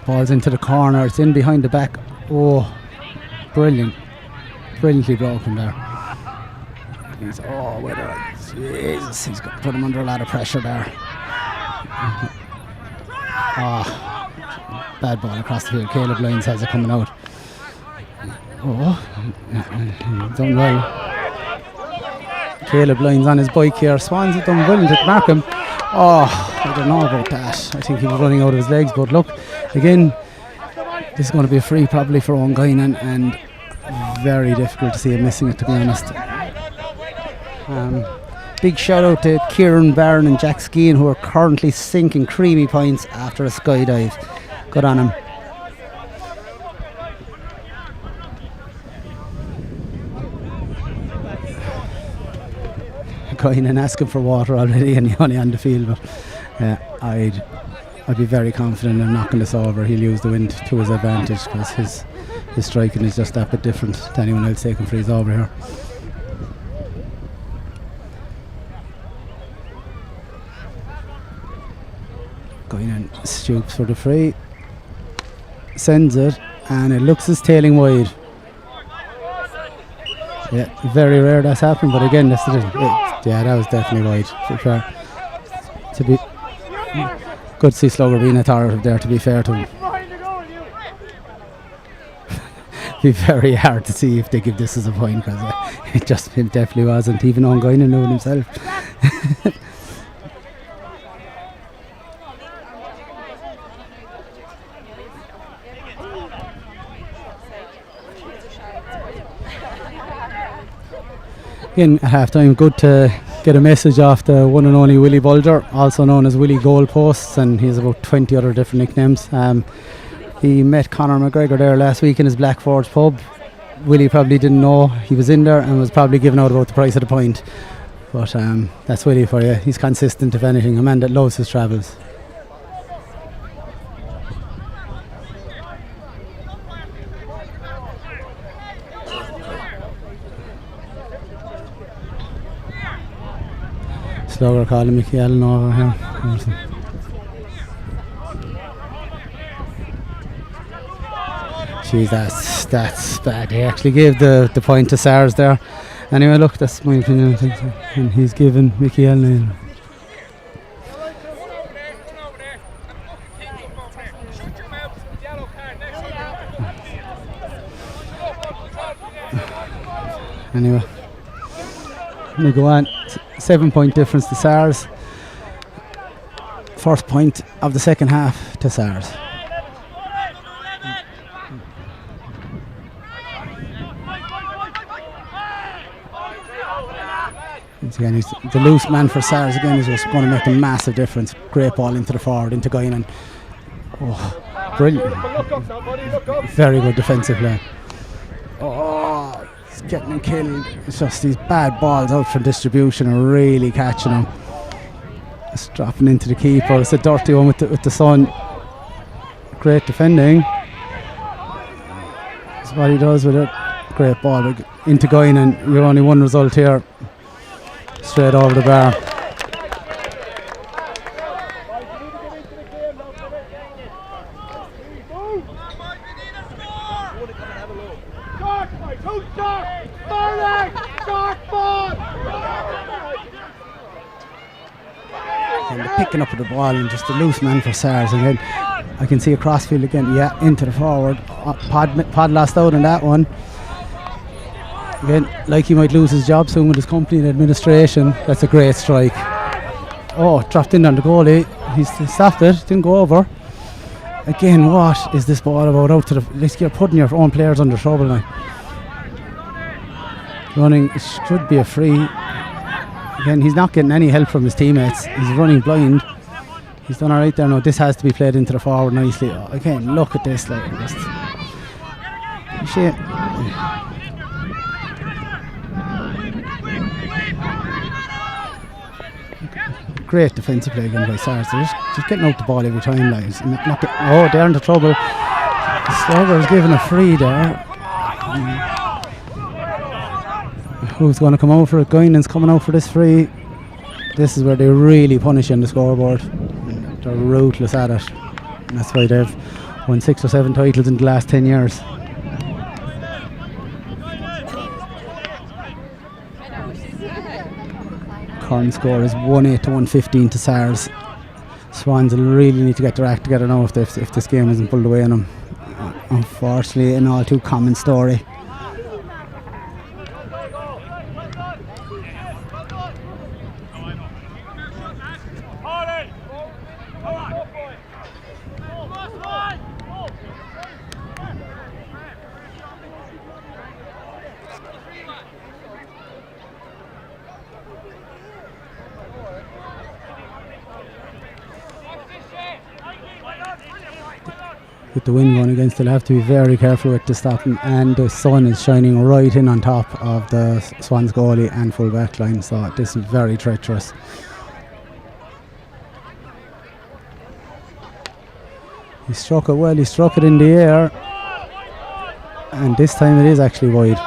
Ball's into the corner. It's in behind the back. Oh, brilliantly broken there. Jesus, he's got to put him under a lot of pressure there. Bad ball across the field. Caleb Lyons has it coming out. Done well. Caleb Lyons on his bike here. Swans have done well to mark him. I don't know about that. I think he was running out of his legs, but look, again, this is going to be a free probably for Owen Guinan, and very difficult to see him missing it, to be honest. Big shout out to Kieran Barron and Jack Skeen, who are currently sinking creamy points after a skydive. Good on him. Guinan asking for water already and he's only on the field, but I'd be very confident in knocking this over. He'll use the wind to his advantage because his striking is just that bit different to anyone else taking frees over here. Guinan stoops for the free, sends it, and it looks as tailing wide. Yeah, very rare that's happened, but again, that was definitely wide. To be good to see Slugger being authoritative there, to be fair to him. Be very hard to see if they give this as a point, because it definitely wasn't. Even on Guinan knew it himself. Again, at half time, good to get a message off the one and only Willie Bulger, also known as Willie Goalposts, and he has about 20 other different nicknames. He met Conor McGregor there last week in his Black Forge pub. Willie probably didn't know he was in there and was probably giving out about the price of the pint. But that's Willie for you. He's consistent, if anything, a man that loves his travels. Slugger calling Mickey Allen over here. Jeez, that's bad. He actually gave the point to Sars there. Anyway, look, that's my opinion, I think. And he's given Mickey Allen. Anyway, we go on. 7-point difference to Sars. First point of the second half to Sars. Again, he's the loose man for Sars. Again, is just going to make a massive difference. Great ball into the forward, into Guinan. Oh, brilliant. Very good defensive play. Oh, he's getting him killed. It's just these bad balls out from distribution are really catching him. It's dropping into the keeper. It's a dirty one with the son. Great defending. That's what he does with it. Great ball into Guinan. You're only one result here. Straight over the bar. And the picking up of the ball and just a loose man for Sars again. I can see a crossfield again. Yeah, into the forward. Pod lost out on that one. Again, like he might lose his job soon with his company and administration. That's a great strike. Oh, dropped in on the goalie. He's stopped it, didn't go over. Again, what is this ball about? Out to the, you're putting your own players under trouble now. Running, it should be a free. Again, he's not getting any help from his teammates. He's running blind. He's done alright there now. This has to be played into the forward nicely. Again, look at this. Like, shit. Great defensive play again by Sars. They're just getting out the ball every time. They're into trouble. Slugger's giving a free there. Who's going to come out for it? Guinan's coming out for this free. This is where they really punish on the scoreboard. They're ruthless at it. And that's why they've won 6 or 7 titles in the last 10 years. Current score is 1-8 to 115 to Sars. Swans will really need to get their act together now if this game isn't pulled away on them. Unfortunately, an all too common story. With the wind going against, they'll have to be very careful with the stopping, and the sun is shining right in on top of the Swans goalie and full back line, so this is very treacherous. He struck it well, he struck it in the air, and this time it is actually wide.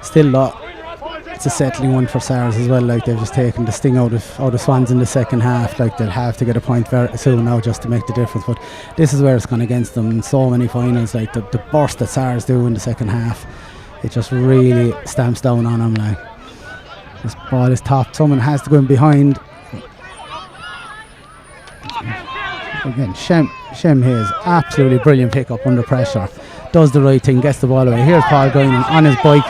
Still it's a settling one for Sars as well. Like, they've just taken the sting out of Swans in the second half. Like, they'll have to get a point very soon now just to make the difference, but this is where it's gone against them in so many finals. Like, the burst that Sars do in the second half, it just really stamps down on them. Like, this ball is topped, someone has to go in behind. Again, Shem Hayes, absolutely brilliant pick up under pressure, does the right thing, gets the ball away. Here's Paul Guinan on his bike.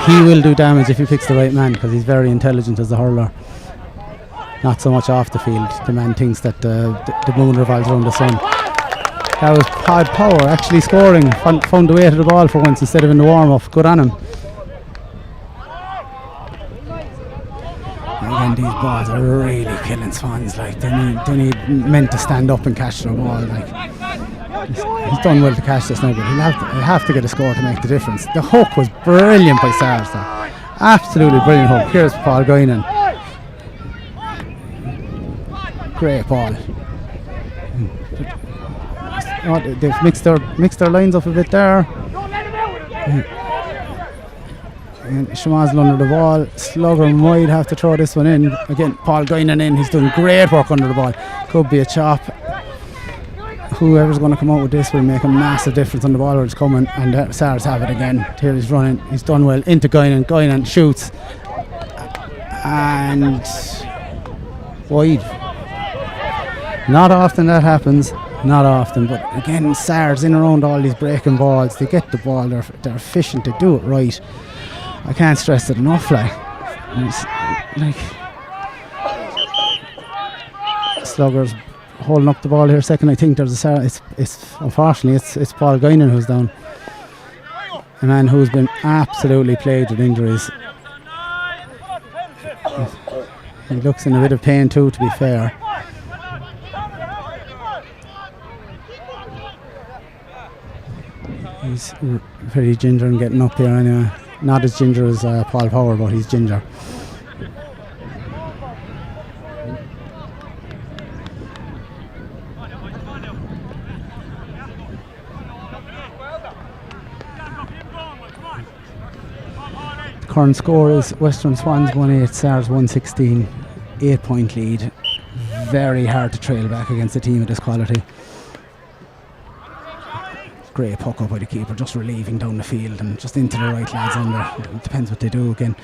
He will do damage if he picks the right man, because he's very intelligent as a hurler. Not so much off the field. The man thinks that the moon revolves around the sun. That was Pod Power actually scoring. Found the way to the ball for once instead of in the warm-up. Good on him. again, these balls are really killing Swans. Like they need men to stand up and catch their ball. Like he's done well to catch this now, but he'll have to get a score to make the difference. The hook was brilliant by Sars, though. Absolutely brilliant hook. Here's Paul Guinan. Great ball. Oh, they've mixed their lines up a bit there. And Shamazl under the ball. Slugger might have to throw this one in. Again, Paul Guinan in. He's doing great work under the ball. Could be a chop. Whoever's going to come out with this will make a massive difference on the ball where it's coming. And Sars have it again. Here he's running. He's done well into Guinan. Guinan shoots. And wide. Not often that happens. Not often. But again, Sars in around all these breaking balls. They get the ball. They're efficient. They do it right. I can't stress it enough. Like Sluggers holding up the ball here second. I think there's a Sar. It's unfortunately it's Paul Guinan who's down. A man who's been absolutely plagued with injuries. He looks in a bit of pain too, to be fair. He's very ginger and getting up here anyway. Not as ginger as Paul Power, but he's ginger. The current score is Western Swans 1-8, Sars 1-16, 8-point lead. Very hard to trail back against a team of this quality. Great puck up by the keeper, just relieving down the field and just into the right lads under. It depends what they do again.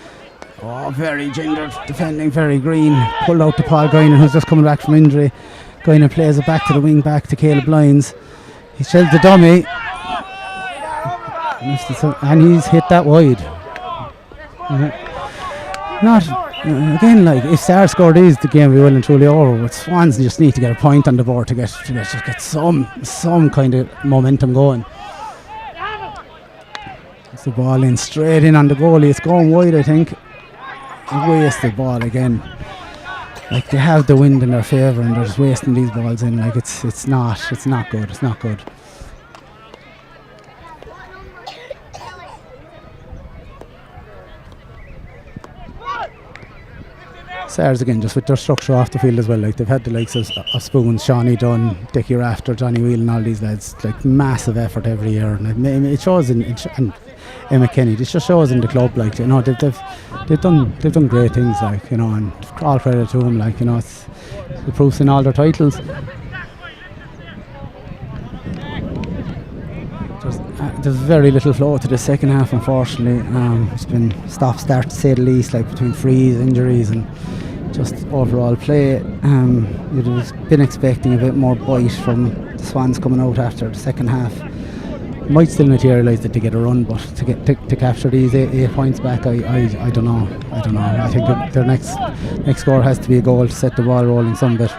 Oh, very gingered, defending very green. Pulled out to Paul Guinan, who's just coming back from injury. Guinan plays it back to the wing back to Caleb Lyons. He's shelled the dummy. And he's hit that wide. Again, like if Sars scored these, the game will be well and truly over. But Swans just need to get a point on the board to get some kind of momentum going. It's the ball in straight in on the goalie. It's going wide, I think. Wasted ball again. Like they have the wind in their favour and they're just wasting these balls in. Like it's not good. It's not good. Sars again, just with their structure off the field as well. Like they've had the likes of Spoons, Shawnee Dunn, Dickie Rafter, Johnny Wheel, and all these lads. Like massive effort every year, and it shows in and Emma Kenny. This just shows in the club. Like you know, they've done great things. Like you know, and all credit to them. Like you know, it's the proofs in all their titles. There's very little flow to the second half, unfortunately. It's been stop-start to say the least, like between frees, injuries and just overall play. You'd have been expecting a bit more bite from the Swans coming out after the second half. Might still materialise that they get a run, but to capture these 8 points back, I don't know. I think that their next score has to be a goal to set the ball rolling some bit.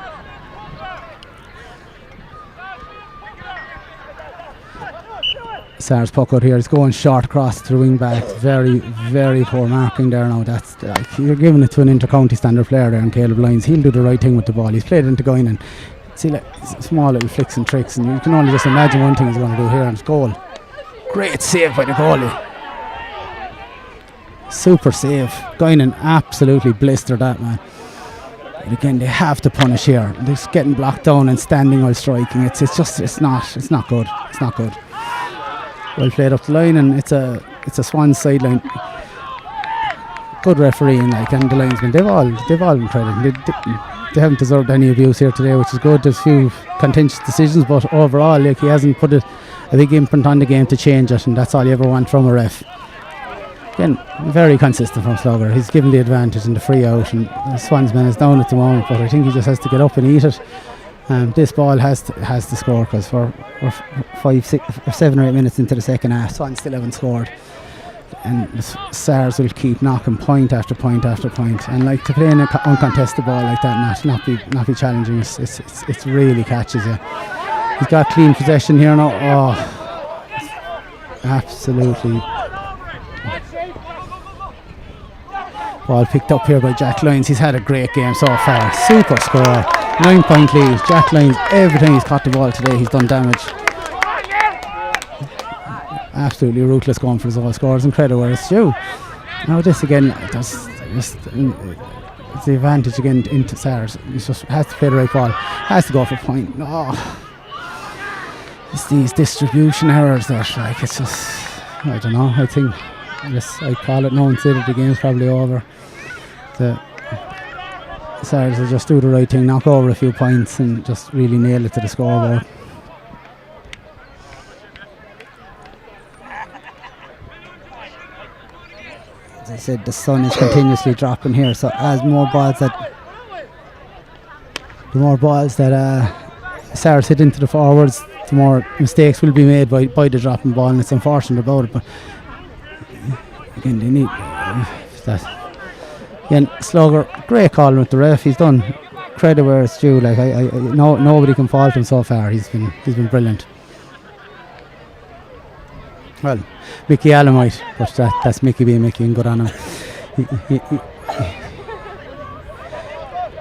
Sars puck out here, it's going short across to the wing back. Very, very poor marking there now. That's like you're giving it to an inter-county standard player there in Caleb Lyons. He'll do the right thing with the ball. He's played it into Guinan and see like small little flicks and tricks, and you can only just imagine one thing he's going to do here, and it's goal. Great save by the goalie. Super save. Guinan absolutely blistered that man. And again, they have to punish here. They're just getting blocked down and standing while striking. It's not good. It's not good. Well played up the line, and it's a Swans sideline. Good refereeing, like, and the linesmen. They've all been credited. They haven't deserved any abuse here today, which is good. There's a few contentious decisions, but overall, like, he hasn't put a big imprint on the game to change it, and that's all you ever want from a ref. Again, very consistent from Slugger. He's given the advantage in the free out, and the Swans man is down at the moment, but I think he just has to get up and eat it. This ball has to score, because we're 5, 6, or 7 or 8 minutes into the second half. Swans still haven't scored, and Sars will keep knocking point after point after point. And like, to play an uncontested ball like that, not be challenging, it really catches you. He's got clean possession here now. Oh, absolutely. Ball picked up here by Jack Lyons. He's had a great game so far. Super score. 9-point lead. Jack Lyons, every time he's caught the ball today, he's done damage. Absolutely ruthless going for his own scores and credit where it's due. Now this again, it's the advantage again into Sars. He just has to play the right ball. Has to go for a point. It's these distribution errors that, like, it's just, I don't know. I think I call it now and say that the game's probably over. The Sars will just do the right thing, knock over a few points and just really nail it to the scoreboard. As I said, the sun is continuously dropping here, so as the more balls that Sars hit into the forwards, the more mistakes will be made by the dropping ball, and it's unfortunate about it. But again, they need that. Again, Slugger, great call with the ref. He's done credit where it's due. Like nobody can fault him so far. He's been brilliant. Well, Mickey Allen might, but that's Mickey being Mickey and good on him.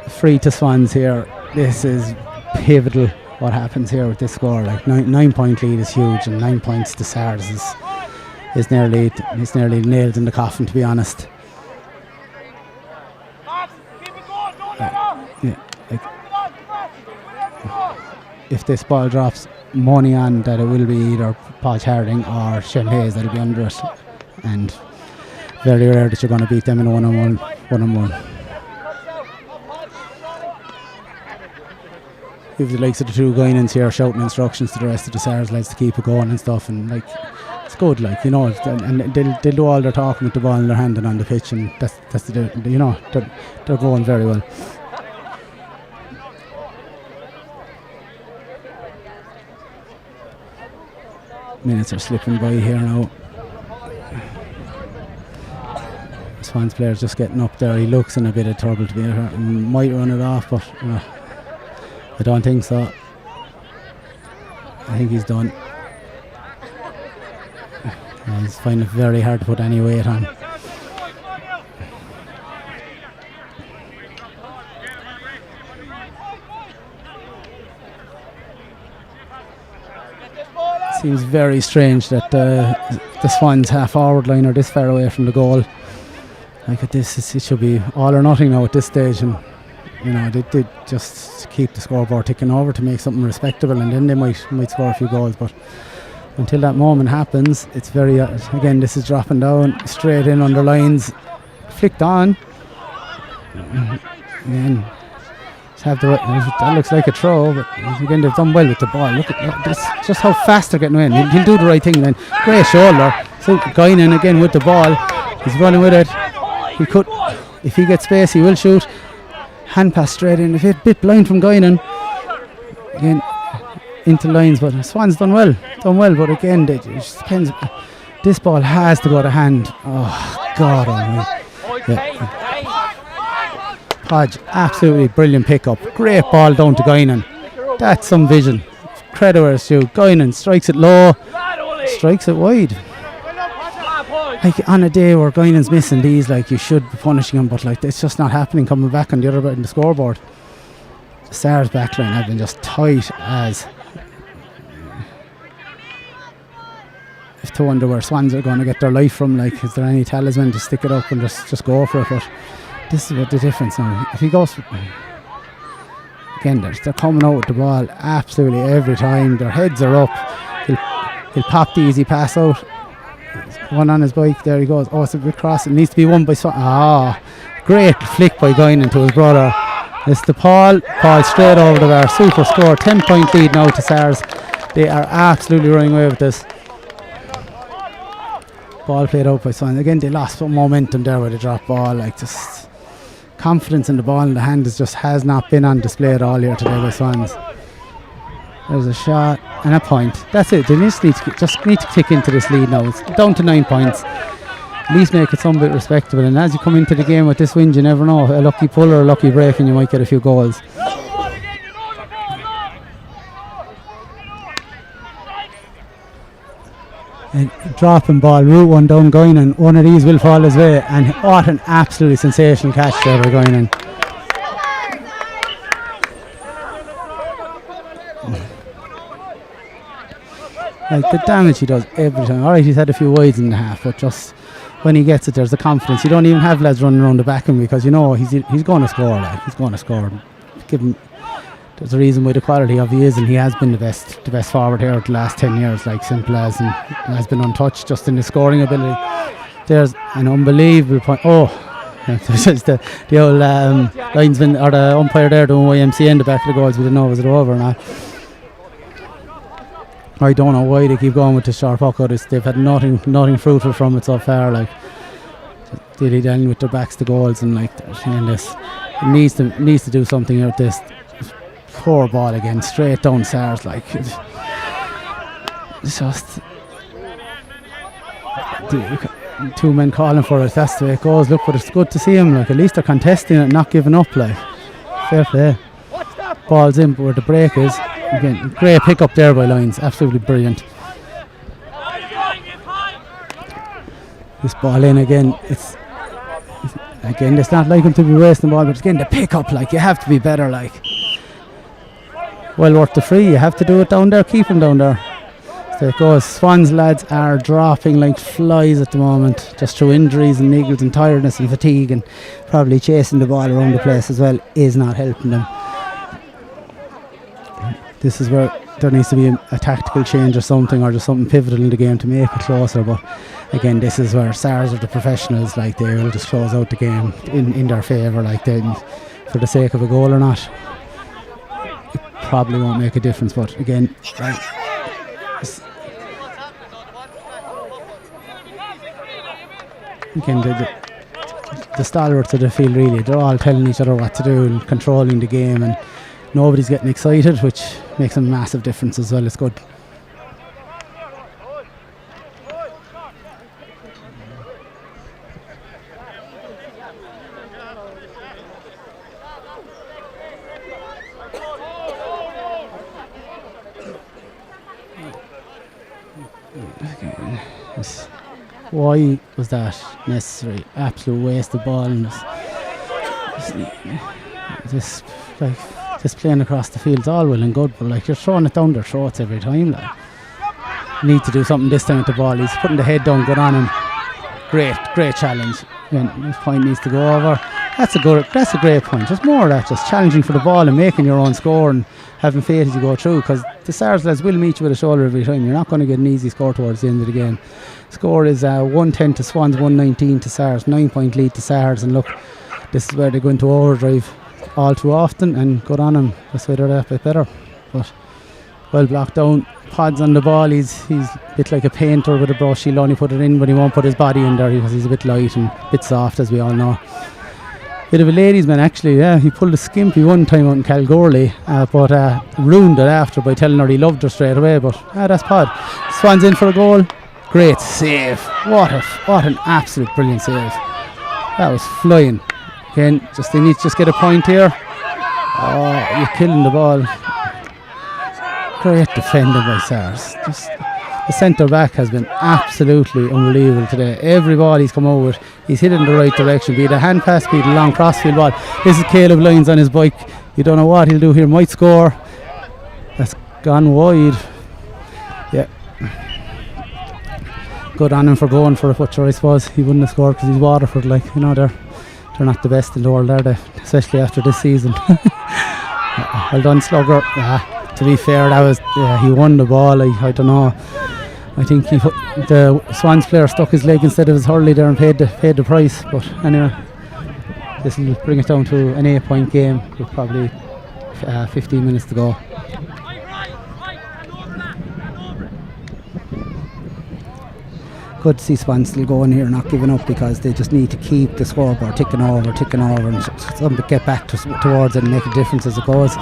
Free to Swans here. This is pivotal. What happens here with this score? Like 9-point lead is huge, and 9 points to Sars is nearly nailed in the coffin, to be honest. If this ball drops, money on that it will be either Podge Harding or Shem Hayes that'll be under it, and very rare that you're going to beat them in a one-on-one. If the likes of the two Guinans here shouting instructions to the rest of the Sars lads to keep it going and stuff, and like it's good, like, you know, and they'll do all their talking with the ball in their hand and on the pitch, and that's you know, they're going very well. Minutes are slipping by here now. Swans player's just getting up there. He looks in a bit of trouble to be here. Might run it off, but I don't think so. I think he's done. He's finding it very hard to put any weight on. Seems very strange that the Swans half forward line are this far away from the goal. Like at this, it should be all or nothing now at this stage, and you know they just keep the scoreboard ticking over to make something respectable, and then they might score a few goals. But until that moment happens, it's very again, this is dropping down straight in under lines, flicked on. Again, that looks like a throw, but again they've done well with the ball. Look at this, just how fast they're getting in. He'll do the right thing then. Great shoulder. So Guinan again with the ball. He's running with it. He could, if he gets space, he will shoot. Hand pass straight in. A bit blind from Guinan. Again into lines, but Swan's done well. But again, it just depends. This ball has to go to hand. Oh God almighty. Yeah. Podge, absolutely brilliant pickup. Great ball down to Guinan. That's some vision. Credit where it's due. Guinan strikes it low, strikes it wide. Like on a day where Guinan's missing these, like you should be punishing him, but like it's just not happening. Coming back on the other bit in the scoreboard. The Stars backline have been just tight as. If to wonder where Swans are going to get their life from, like is there any talisman to stick it up and just go for it? But this is what the difference now. If he goes again, they're coming out with the ball absolutely every time. Their heads are up. He'll pop the easy pass out. One on his bike. There he goes. Oh, it's a bit cross. It needs to be won by Swan. Great flick by Guinan to his brother. It's the Paul straight over the bar. Super score. 10-point lead now to Sars. They are absolutely running away with this. Ball played out by Swans. Again, they lost some momentum there with the drop ball. Like just confidence in the ball in the hand has not been on display at all here today by Swans. There's a shot and a point. That's it. They just need to kick into this lead now. It's down to 9 points. At least make it some bit respectable. And as you come into the game with this win, you never know. A lucky pull or a lucky break, and you might get a few goals. And dropping ball, root one down Guinan. One of these will fall his way, and what an absolutely sensational catch there by Guinan. Like the damage he does every time. Alright, he's had a few wides in the half, but just when he gets it, there's the confidence. You don't even have lads running around the back of him because you know he's going to score. Like he's going to score. Give him. There's a reason why the quality of he is, and he has been the best forward here the last 10 years. Like simple as, and has been untouched just in the scoring ability. There's an unbelievable point. Oh, there's just the old linesman or the umpire there doing YMCA in the back of the goals. We didn't know was it over or not. I don't know why they keep going with the sharp puck. They've had nothing fruitful from it so far. Like dilly-dallying with their backs to goals, and like they're saying this, it needs to do something here with this. Poor ball again, straight down Sars. Like it's just two men calling for it. That's the way it goes. Look, but it's good to see him. Like at least they're contesting it, not giving up. Like fair play. Ball's in, but where the break is. Again, great pick up there by Lyons, absolutely brilliant. This ball in again, it's not like him to be wasting the ball, but it's getting the pick up. Like you have to be better. Like well worth the free. You have to do it down there. Keep him down there. So it goes. Swans lads are dropping like flies at the moment, just through injuries and niggles and tiredness and fatigue, and probably chasing the ball around the place as well is not helping them. This is where there needs to be a tactical change or something, or just something pivotal in the game to make it closer. But again, this is where Sars are the professionals. Like they will just close out the game in their favour. Like they, for the sake of a goal or not, it probably won't make a difference. But again, the stalwarts of the field, really, they're all telling each other what to do and controlling the game, and nobody's getting excited, which makes a massive difference as well. It's good. Why was that necessary? Absolute waste of ball, and this like just playing across the field's all well and good, but like you're throwing it down their throats every time. Like need to do something this time with the ball. He's putting the head down, good on him. Great challenge. And this point needs to go over. That's a great point. Just more of that, just challenging for the ball and making your own score and having faith as you go through, because the Sars lads will meet you with a shoulder every time. You're not going to get an easy score towards the end of the game. Score is 110 to Swans, 119 to Sars, 9-point lead to Sars, and look, this is where they go into overdrive all too often, and good on him. That's why they're that bit better. But well blocked down. Pods on the ball. He's a bit like a painter with a brush. He'll only put it in, but he won't put his body in there because he's a bit light and a bit soft, as we all know. Bit of a ladies' man, actually. Yeah, he pulled a skimpy one time out in Kalgoorlie, but ruined it after by telling her he loved her straight away. But that's Pod. Swans in for a goal. Great save. What an absolute brilliant save. That was flying. Again, they need to just get a point here. Oh, you're killing the ball. Great defending by Sars. The centre back has been absolutely unbelievable today. Every ball he's come over with, he's hit in the right direction. Be it a hand pass, be it a long crossfield ball. This is Caleb Lyons on his bike. You don't know what he'll do here. Might score. That's gone wide. Yeah. Good on him for going for a butcher. I suppose he wouldn't have scored because he's Waterford. Like, you know, they're not the best in the world, are they? Especially after this season. Well done, Slugger. To be fair, that was he won the ball. I don't know. I think the Swans player stuck his leg instead of his hurley there and paid the price. But anyway, this will bring it down to an 8-point game with probably 15 minutes to go. Good to see Swans still going here, not giving up, because they just need to keep the scoreboard ticking over, and get back towards it and make a difference as it goes.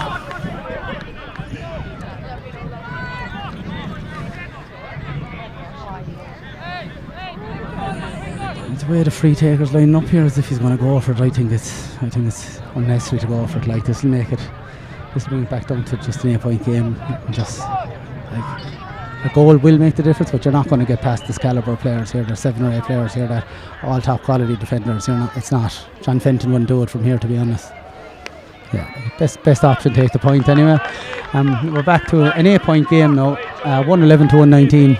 The way the free takers lining up here as if he's going to go for it, I think it's unnecessary to go for it. Like this will bring it back down to just an 8-point game. And just like a goal will make the difference, but you're not going to get past this calibre of players here. There's 7 or 8 players here that are all top quality defenders. It's not. John Fenton wouldn't do it from here, to be honest. Yeah, best option, take the point anyway. We're back to an 8-point game now, 111 to 119.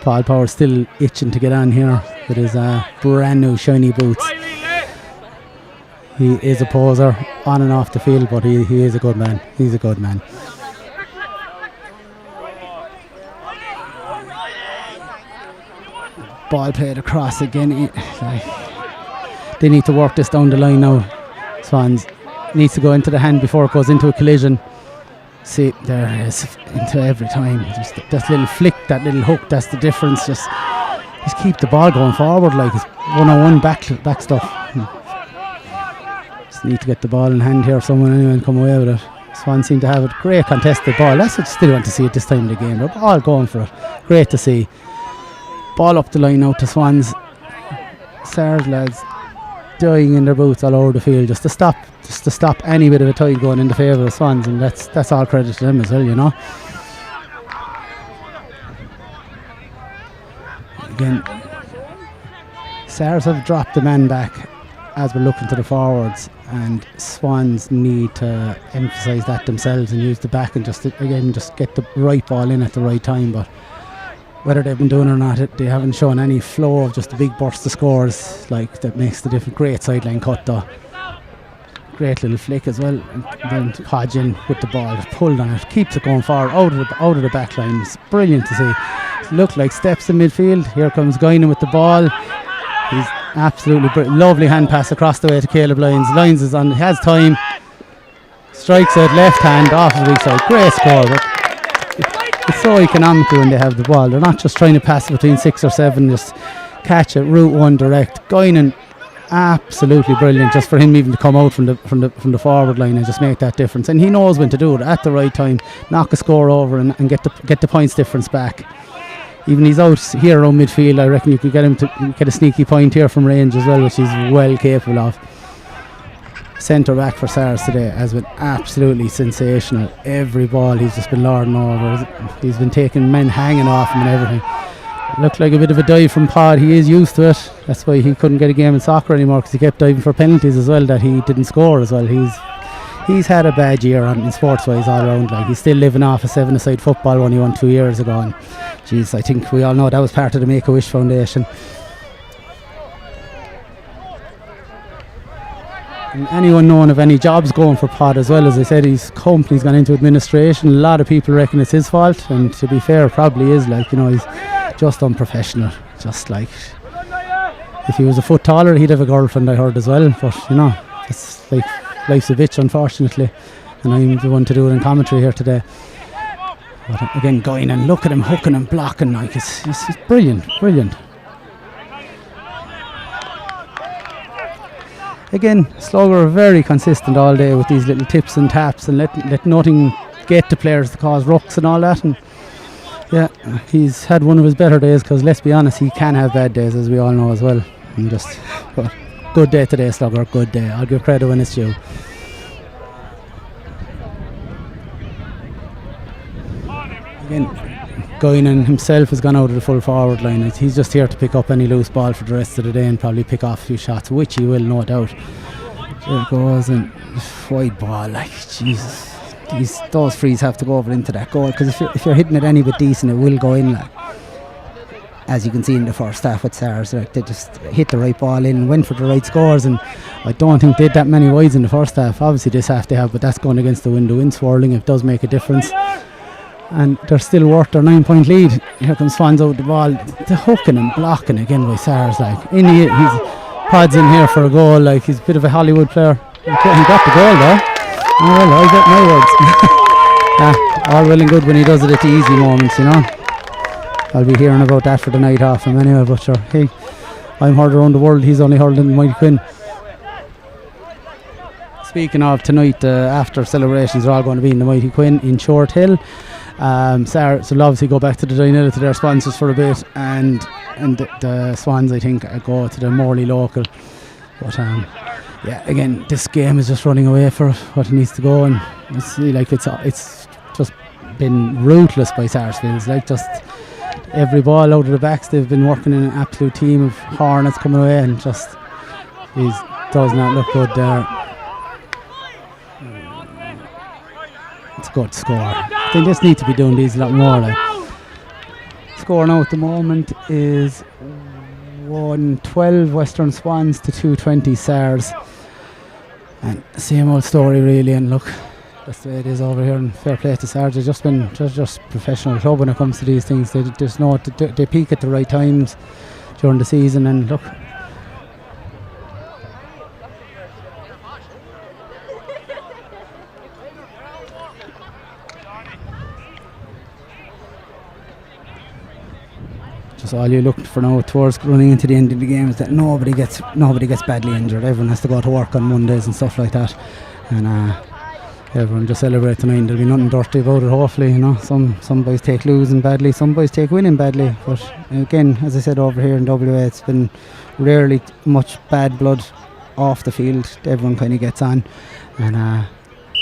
Paul Power's still itching to get on here with his brand new shiny boots. He is a poser on and off the field, but he is a good man. He's a good man. Ball played across again. They need to work this down the line now. Swans needs to go into the hand before it goes into a collision. See, there it is, into every time. Just that little flick, that little hook, that's the difference. Just keep the ball going forward like it's 101 back stuff. Just need to get the ball in hand here, someone anyway, and come away with it. Swans seem to have it. Great contested ball. That's what you still want to see at this time of the game. They're all going for it. Great to see. Ball up the line out to Swans. Sars lads dying in their boots all over the field just to stop any bit of a tide going in the favour of Swans, and that's all credit to them as well, Again, Sars have dropped the man back as we're looking to the forwards, and Swans need to emphasise that themselves and use the back and just get the right ball in at the right time. But whether they've been doing it or not, they haven't shown any flow of just a big burst of scores like that makes the difference. Great sideline cut though. Great little flick as well. And then Hodgin with the ball, pulled on it, keeps it going forward out of the back line. It's brilliant to see. Look like steps in midfield. Here comes Guinan with the ball. He's absolutely lovely hand pass across the way to Caleb Lyons. Lyons is on, has time. Strikes out left hand off the weak side. Great score. It's so economical when they have the ball. They're not just trying to pass it between 6 or 7, just catch it, route one direct. Guinan, absolutely brilliant, just for him even to come out from the forward line and just make that difference. And he knows when to do it at the right time, knock a score over and get the points difference back. Even he's out here around midfield, I reckon you could get him to get a sneaky point here from range as well, which he's well capable of. Centre back for Sars today has been absolutely sensational. Every ball he's just been lording over. He's been taking men hanging off him and everything. Looked like a bit of a dive from Pod. He is used to it. That's why he couldn't get a game in soccer anymore, because he kept diving for penalties as well that he didn't score as well. He's had a bad year in sports wise all around. Like, he's still living off a 7-a-side football one he won 2 years ago. And geez, I think we all know that was part of the Make-A-Wish Foundation. And anyone knowing of any jobs going for Pod as well, as I said, his company's gone into administration. A lot of people reckon it's his fault, and to be fair, probably is. Like, he's just unprofessional. Just like, if he was a foot taller, he'd have a girlfriend, I heard as well. But it's like life's a bitch, unfortunately, and I'm the one to do it in commentary here today. But again, going and look at him hooking and blocking, like it's brilliant. Again, Slugger are very consistent all day with these little tips and taps and let nothing get to players to cause rucks and all that. And yeah, he's had one of his better days, because let's be honest, he can have bad days, as we all know as well. And but good day today, Slugger, good day. I'll give credit when it's due. Again, Guinan himself has gone out of the full forward line. He's just here to pick up any loose ball for the rest of the day and probably pick off a few shots, which he will, no doubt. There it goes, and wide ball, like Jesus. Those frees have to go over into that goal, because if you're hitting it any bit decent, it will go in. Like, as you can see in the first half with Sars, like, they just hit the right ball in and went for the right scores, and I don't think they did that many wides in the first half. Obviously this half they have, but that's going against the wind. The wind swirling, it does make a difference. And they're still worth their 9-point lead. Here comes Swans out the ball. The hooking and blocking again by Sars. Like, he's Pod's in here for a goal. Like, he's a bit of a Hollywood player. He got the goal though. Oh, well, I get my words. All well and good when he does it at the easy moments, I'll be hearing about that for the night off him anyway. But sure, hey, I'm heard around the world. He's only heard in Mighty Quinn. Speaking of tonight, after celebrations are all going to be in the Mighty Quinn in Short Hill. Sars will obviously go back to the Dinella to their sponsors for a bit, and the Swans, I think, go to the Morley local. But Yeah, again, this game is just running away for what it needs to go, and it's just been ruthless by Sarsfields. Like, just every ball out of the backs, they've been working in an absolute team of hornets coming away, and just does not look good there. It's a good score. They just need to be doing these a lot more. Like. Score now at the moment is 112 Western Swans to 220 Sars. And same old story really, and look, that's the way it is over here, and fair play to Sars. They've just professional club when it comes to these things. They peak at the right times during the season, and look, just all you look for now towards running into the end of the game is that nobody gets badly injured. Everyone has to go to work on Mondays and stuff like that, and everyone just celebrate tonight. There'll be nothing dirty about it, hopefully. You know, some boys take losing badly, some boys take winning badly, but again, as I said, over here in WA, it's been rarely much bad blood off the field. Everyone kind of gets on, and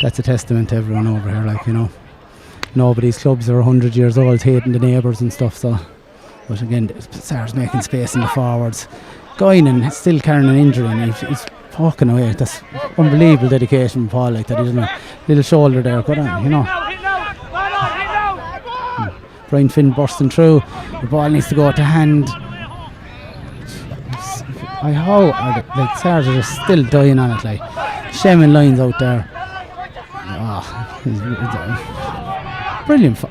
that's a testament to everyone over here. Like, you know, nobody's clubs are 100 years old hating the neighbours and stuff, so. But again, Sar's making space in the forwards. Guinan still carrying an injury, and he's walking away. That's unbelievable dedication from Paul, like that. He doesn't have a little shoulder there. Good on, you know. Brian Finn bursting through. The ball needs to go to hand. How are the, like, Sars are just still dying on it, like. Shemin lines out there. He's brilliant.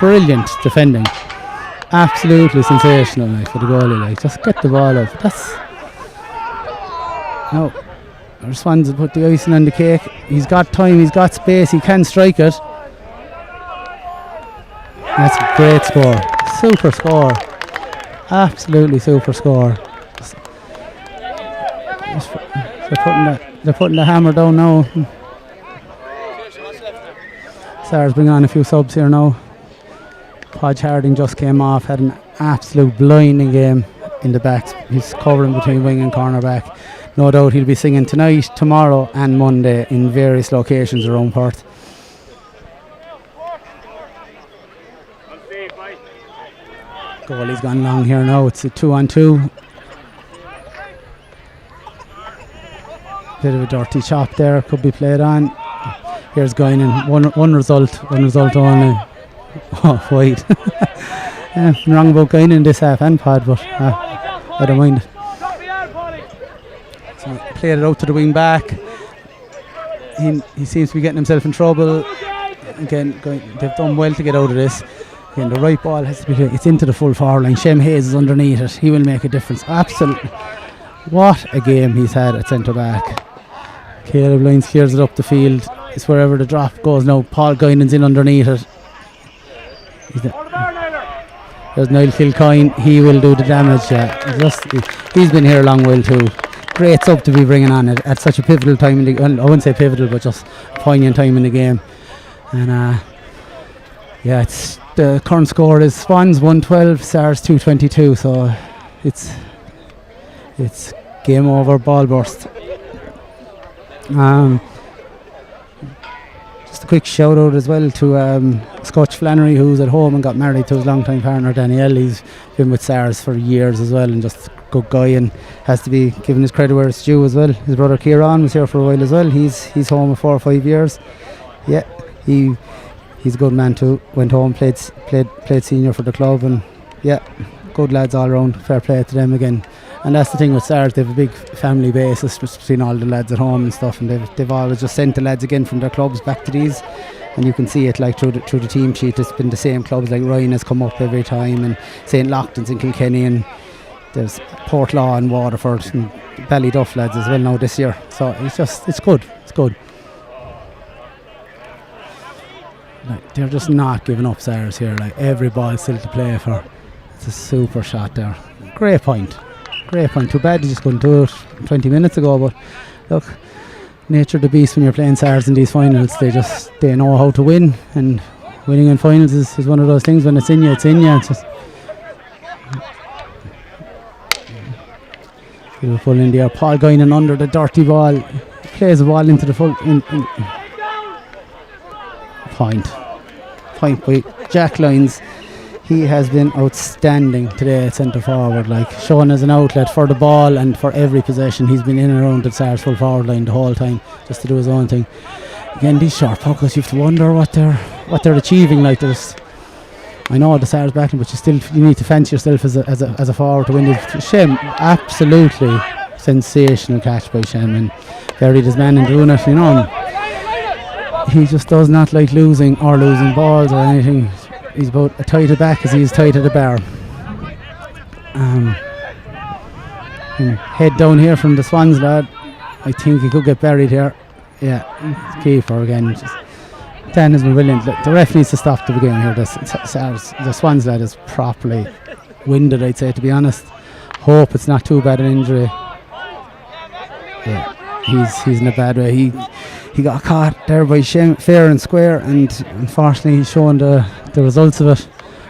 Brilliant defending, absolutely sensational, like, for the goalie. Like, just get the ball up. That's no. Our Swans have put the icing on the cake. He's got time, he's got space, he can strike it. That's a great score, super score, absolutely super score. They're putting the hammer down now. Sar's bringing on a few subs here now. Podge Harding just came off, had an absolute blinding game in the backs. He's covering between wing and cornerback. No doubt he'll be singing tonight, tomorrow and Monday in various locations around Perth. Goalie's gone long here now. It's a 2-on-2. Bit of a dirty chop there, could be played on. Here's Guinan, one result only. Oh, wait. I'm wrong about Guinan in this half-hand pod, but I don't mind. So played it out to the wing back. He seems to be getting himself in trouble. Again, they've done well to get out of this. Again, the right ball has to be. It's into the full forward line. Shem Hayes is underneath it. He will make a difference. Absolutely. What a game he's had at centre back. Caleb Lyons clears it up the field. It's wherever the drop goes now. Paul Guinan's in underneath it. There's Niall Kilcoyne. He will do the damage. He's been here a long while too. Great sub to be bringing on at such a pivotal time in the. Well, I wouldn't say pivotal, but just a poignant time in the game. And it's the current score is Swans 112, Sars 222. So it's game over, ball burst. Just a quick shout out as well to Scotch Flannery, who's at home and got married to his longtime partner Danielle. He's been with Sars for years as well, and just a good guy, and has to be given his credit where it's due as well. His brother Kieran was here for a while as well. He's home for 4 or 5 years. Yeah, he's a good man too. Went home, played senior for the club, and yeah, good lads all round. Fair play to them again. And that's the thing with Sars, they have a big family basis between all the lads at home and stuff, and they've always just sent the lads again from their clubs back to these, and you can see it like through the team sheet. It's been the same clubs, like Ryan has come up every time, and St. Lochton's in Kilkenny, and there's Portlaw and Waterford and Ballyduff lads as well now this year. So it's good. Like, they're just not giving up, Sars here. Like, every ball still to play for. It's a super shot there. Great point. Too bad they just couldn't do it 20 minutes ago, but look, nature of the beast when you're playing Sars in these finals. They know how to win, and winning in finals is one of those things. When it's in you, it's in you. It's just Beautiful in the air. Paul Guinan under the dirty ball. Plays the ball into the full. Point by Jack Lyons. He has been outstanding today at centre forward, like shown as an outlet for the ball and for every possession. He's been in and around the Sars full forward line the whole time, just to do his own thing. Again, these short puckers, you have to wonder what they're achieving. Like there's, I know the Sars backing, but you need to fancy yourself as a forward to win this. Shem, absolutely sensational catch by Shem, and buried his man in doing it. You know, he just does not like losing balls or anything. He's about as tight at back as he is tight at the bar. Head down here from the Swans lad. I think he could get buried here. Yeah, keeper again. Dan has been brilliant. Look, the ref needs to stop the game here. The Swans lad is properly winded, I'd say, to be honest. Hope it's not too bad an injury. Yeah, he's in a bad way. He got caught there by Shem fair and square, and unfortunately he's showing the results of it.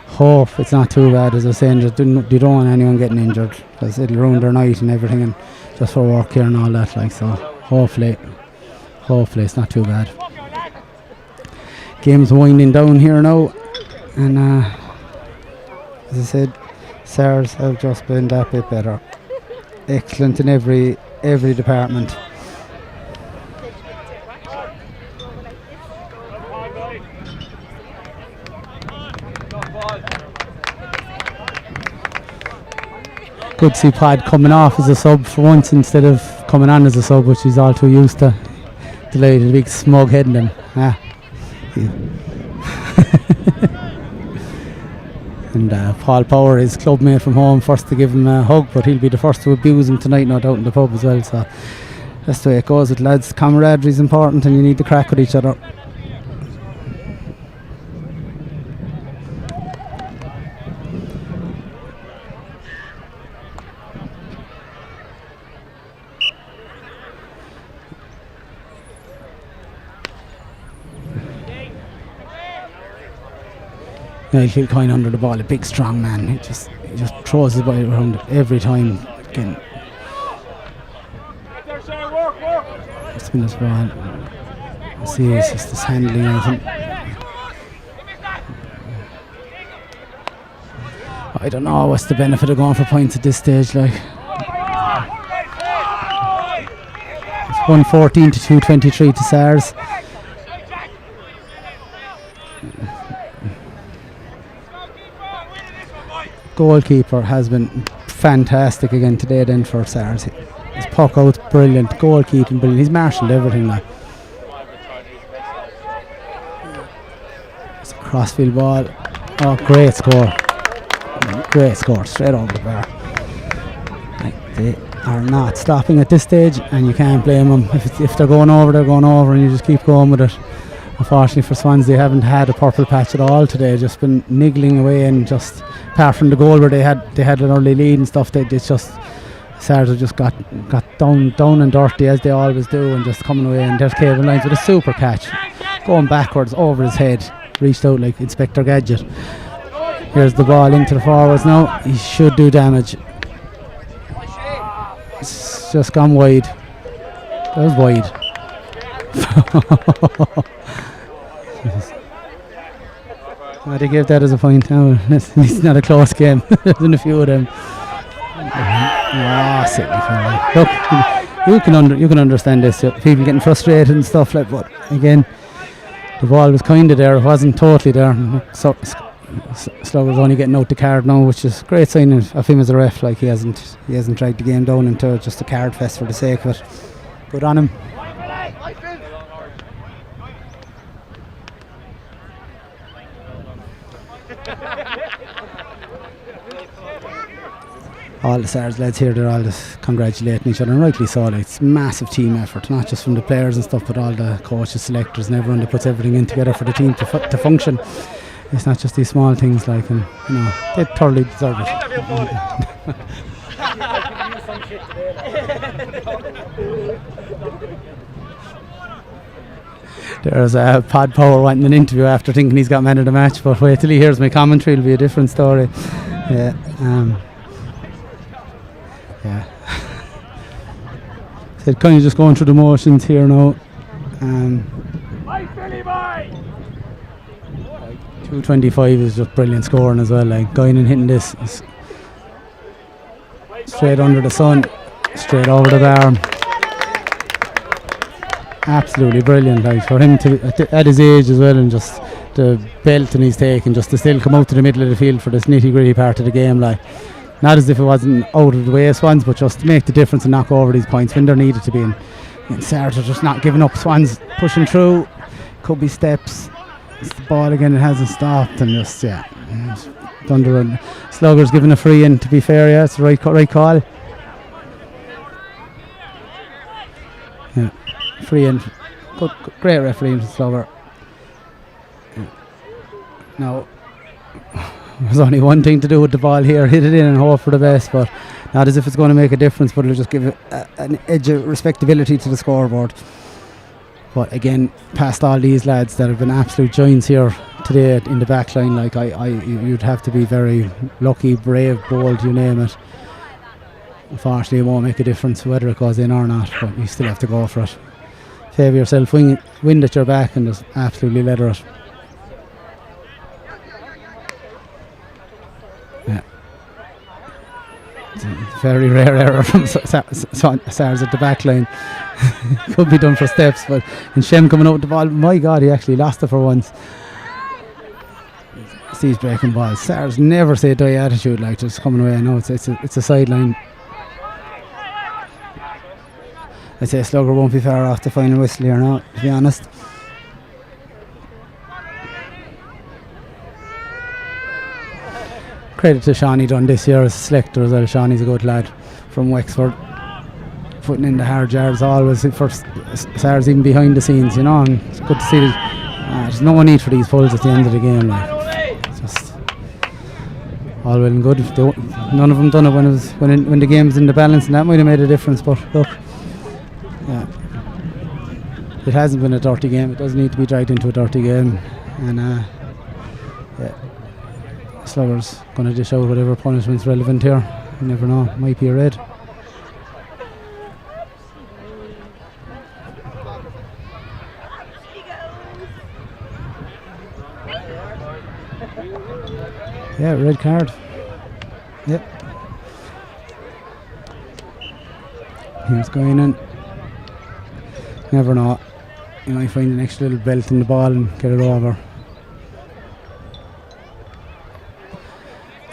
Hope it's not too bad, as I was saying. You don't want anyone getting injured, because it'll ruin their night and everything, and just for work here and all that, like. So hopefully it's not too bad. Game's winding down here now, and as I said, Sars have just been that bit better. Excellent in every department. Good to see Pod coming off as a sub for once instead of coming on as a sub, which he's all too used to. Delighted, a big smug head in him. And Paul Power, his club mate from home, first to give him a hug, but he'll be the first to abuse him tonight, no doubt, in the pub as well. So that's the way it goes with lads. Camaraderie is important, and you need to crack with each other. Niall Kilcoyne under the ball, a big strong man. He just throws his body around every time. Again, spin his ball. See, it's just his handling. I don't know what's the benefit of going for points at this stage. Like, it's 114 to 223 to Sars. Goalkeeper has been fantastic again today then for Sars. His puck out's brilliant, goalkeeping brilliant. He's marshalled everything like. It's a crossfield ball. Oh, great score. Great score, straight over the bar. Like, they are not stopping at this stage, and you can't blame them. If they're going over, they're going over, and you just keep going with it. Unfortunately for Swans, they haven't had a purple patch at all today. Just been niggling away, and just apart from the goal where they had an early lead and stuff, it's just Sars have just got down and dirty as they always do, and just coming away. And there's Kevin Lyons with a super catch, going backwards over his head, reached out like Inspector Gadget. Here's the ball into the forwards now. He should do damage. It's just gone wide. That was wide. They gave that as a point. No, it's not a close game. There's been a few of them. Look, you can understand this. People getting frustrated and stuff like. But again, the ball was kind of there. It wasn't totally there. So Slugger's only getting out the card now, which is a great sign of him as a ref. Like, he hasn't dragged the game down into just a card fest for the sake of it. Good on him. All the Sars lads here, they're all just congratulating each other, and rightly so. Like, it's massive team effort, not just from the players and stuff, but all the coaches, selectors and everyone that puts everything in together for the team to function. It's not just these small things, like, and you know, they thoroughly deserve it. There's Pod Power wanting an interview after thinking he's got man of the match, but wait till he hears my commentary, it'll be a different story. Yeah. So kind of just going through the motions here now. 225 is just brilliant scoring as well. Like Guinan hitting this straight under the sun, straight over the bar. Absolutely brilliant. Like for him to at his age as well, and just the belting he's taking, just to still come out to the middle of the field for this nitty gritty part of the game. Like not as if it wasn't out of the way of Swans, but just to make the difference and knock over these points when they're needed to be. And Sarge are just not giving up. Swans pushing through. Could be steps. It's the ball again. It hasn't stopped, and just Thunder and Slugger's giving a free in. To be fair, yeah, it's the right call. Yeah, free in. Good, great refereeing from Slugger. Yeah. Now, there's only one thing to do with the ball here: hit it in and hope for the best. But not as if it's going to make a difference, but it'll just give an edge of respectability to the scoreboard. But again, past all these lads that have been absolute giants here today in the back line, like you'd have to be very lucky, brave, bold, you name it. Unfortunately, it won't make a difference whether it goes in or not, but you still have to go for it. Favour yourself, wind at your back, and just absolutely leather it. Yeah. It's a very rare error from Sars at the back line. Could be done for steps, but and Shem coming out with the ball, my God, he actually lost it for once. Steve's breaking balls. Sars never say die attitude, like just coming away. No, it's a sideline. I'd say Slugger won't be far off the final whistle here now, to be honest. Credit to Shawnee done this year as selector as well. Shawnee's a good lad from Wexford, putting in the hard yards always for Sars, even behind the scenes, you know, and it's good to see there's no need for these pulls at the end of the game. Like, it's just all well and good. None of them done it when the game was in the balance, and that might have made a difference. But look, yeah, it hasn't been a dirty game. It doesn't need to be dragged into a dirty game, and yeah, Slugger's going to dish out whatever punishment's relevant here. You never know, might be a red. Yeah, red card. Yep. Here's going in. Never know. You might find an extra little belt in the ball and get it over.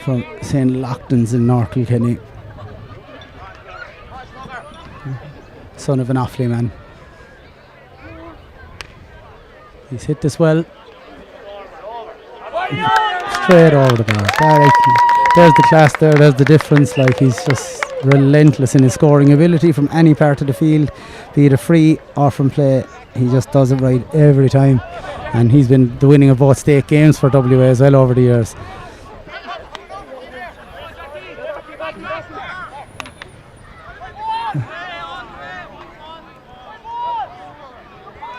From St. Lochton's in North Kilkenny. Son of an Offaly man. He's hit this well. Straight over the bar. There's the class there, there's the difference. Like, he's just relentless in his scoring ability from any part of the field, be it a free or from play. He just does it right every time, and he's been the winning of both state games for WA as well over the years.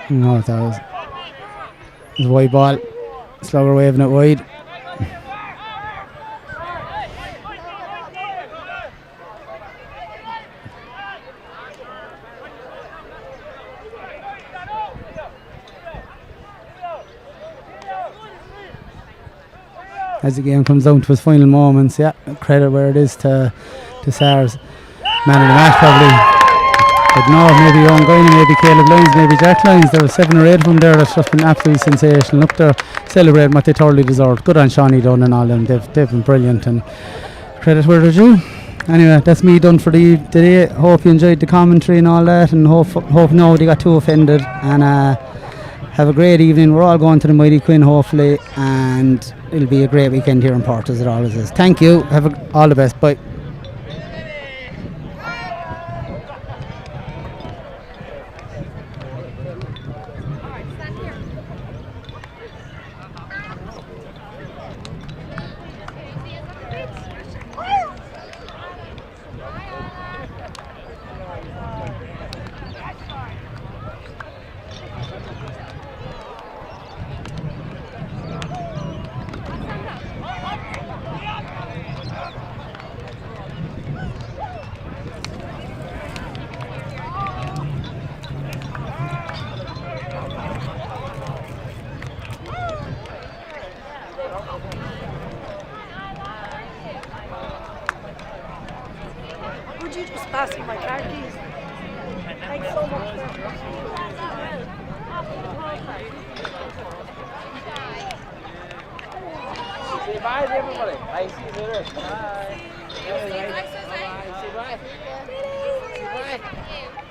No, that was a wide ball. Slugger waving it wide. As the game comes down to its final moments, yeah, credit where it is to Sars. Man of the match probably. But no, maybe Owen Guinan, maybe Caleb Lyons, maybe Jack Lyons. There were 7 or 8 of them there that's just been absolutely sensational. Up there celebrating what they thoroughly deserved. Good on Shawnee Dunn and all them. They've been brilliant, and credit where they're due. Anyway, that's me done for the day. Hope you enjoyed the commentary and all that, and hope nobody got too offended. And have a great evening. We're all going to the Mighty Quinn hopefully, and it'll be a great weekend here in Perth as it always is. Thank you. All the best. Bye. Would you just pass me my car keys? Thanks so much. Say bye to everybody. Bye, see you later. Bye. Bye. Say bye. Say bye.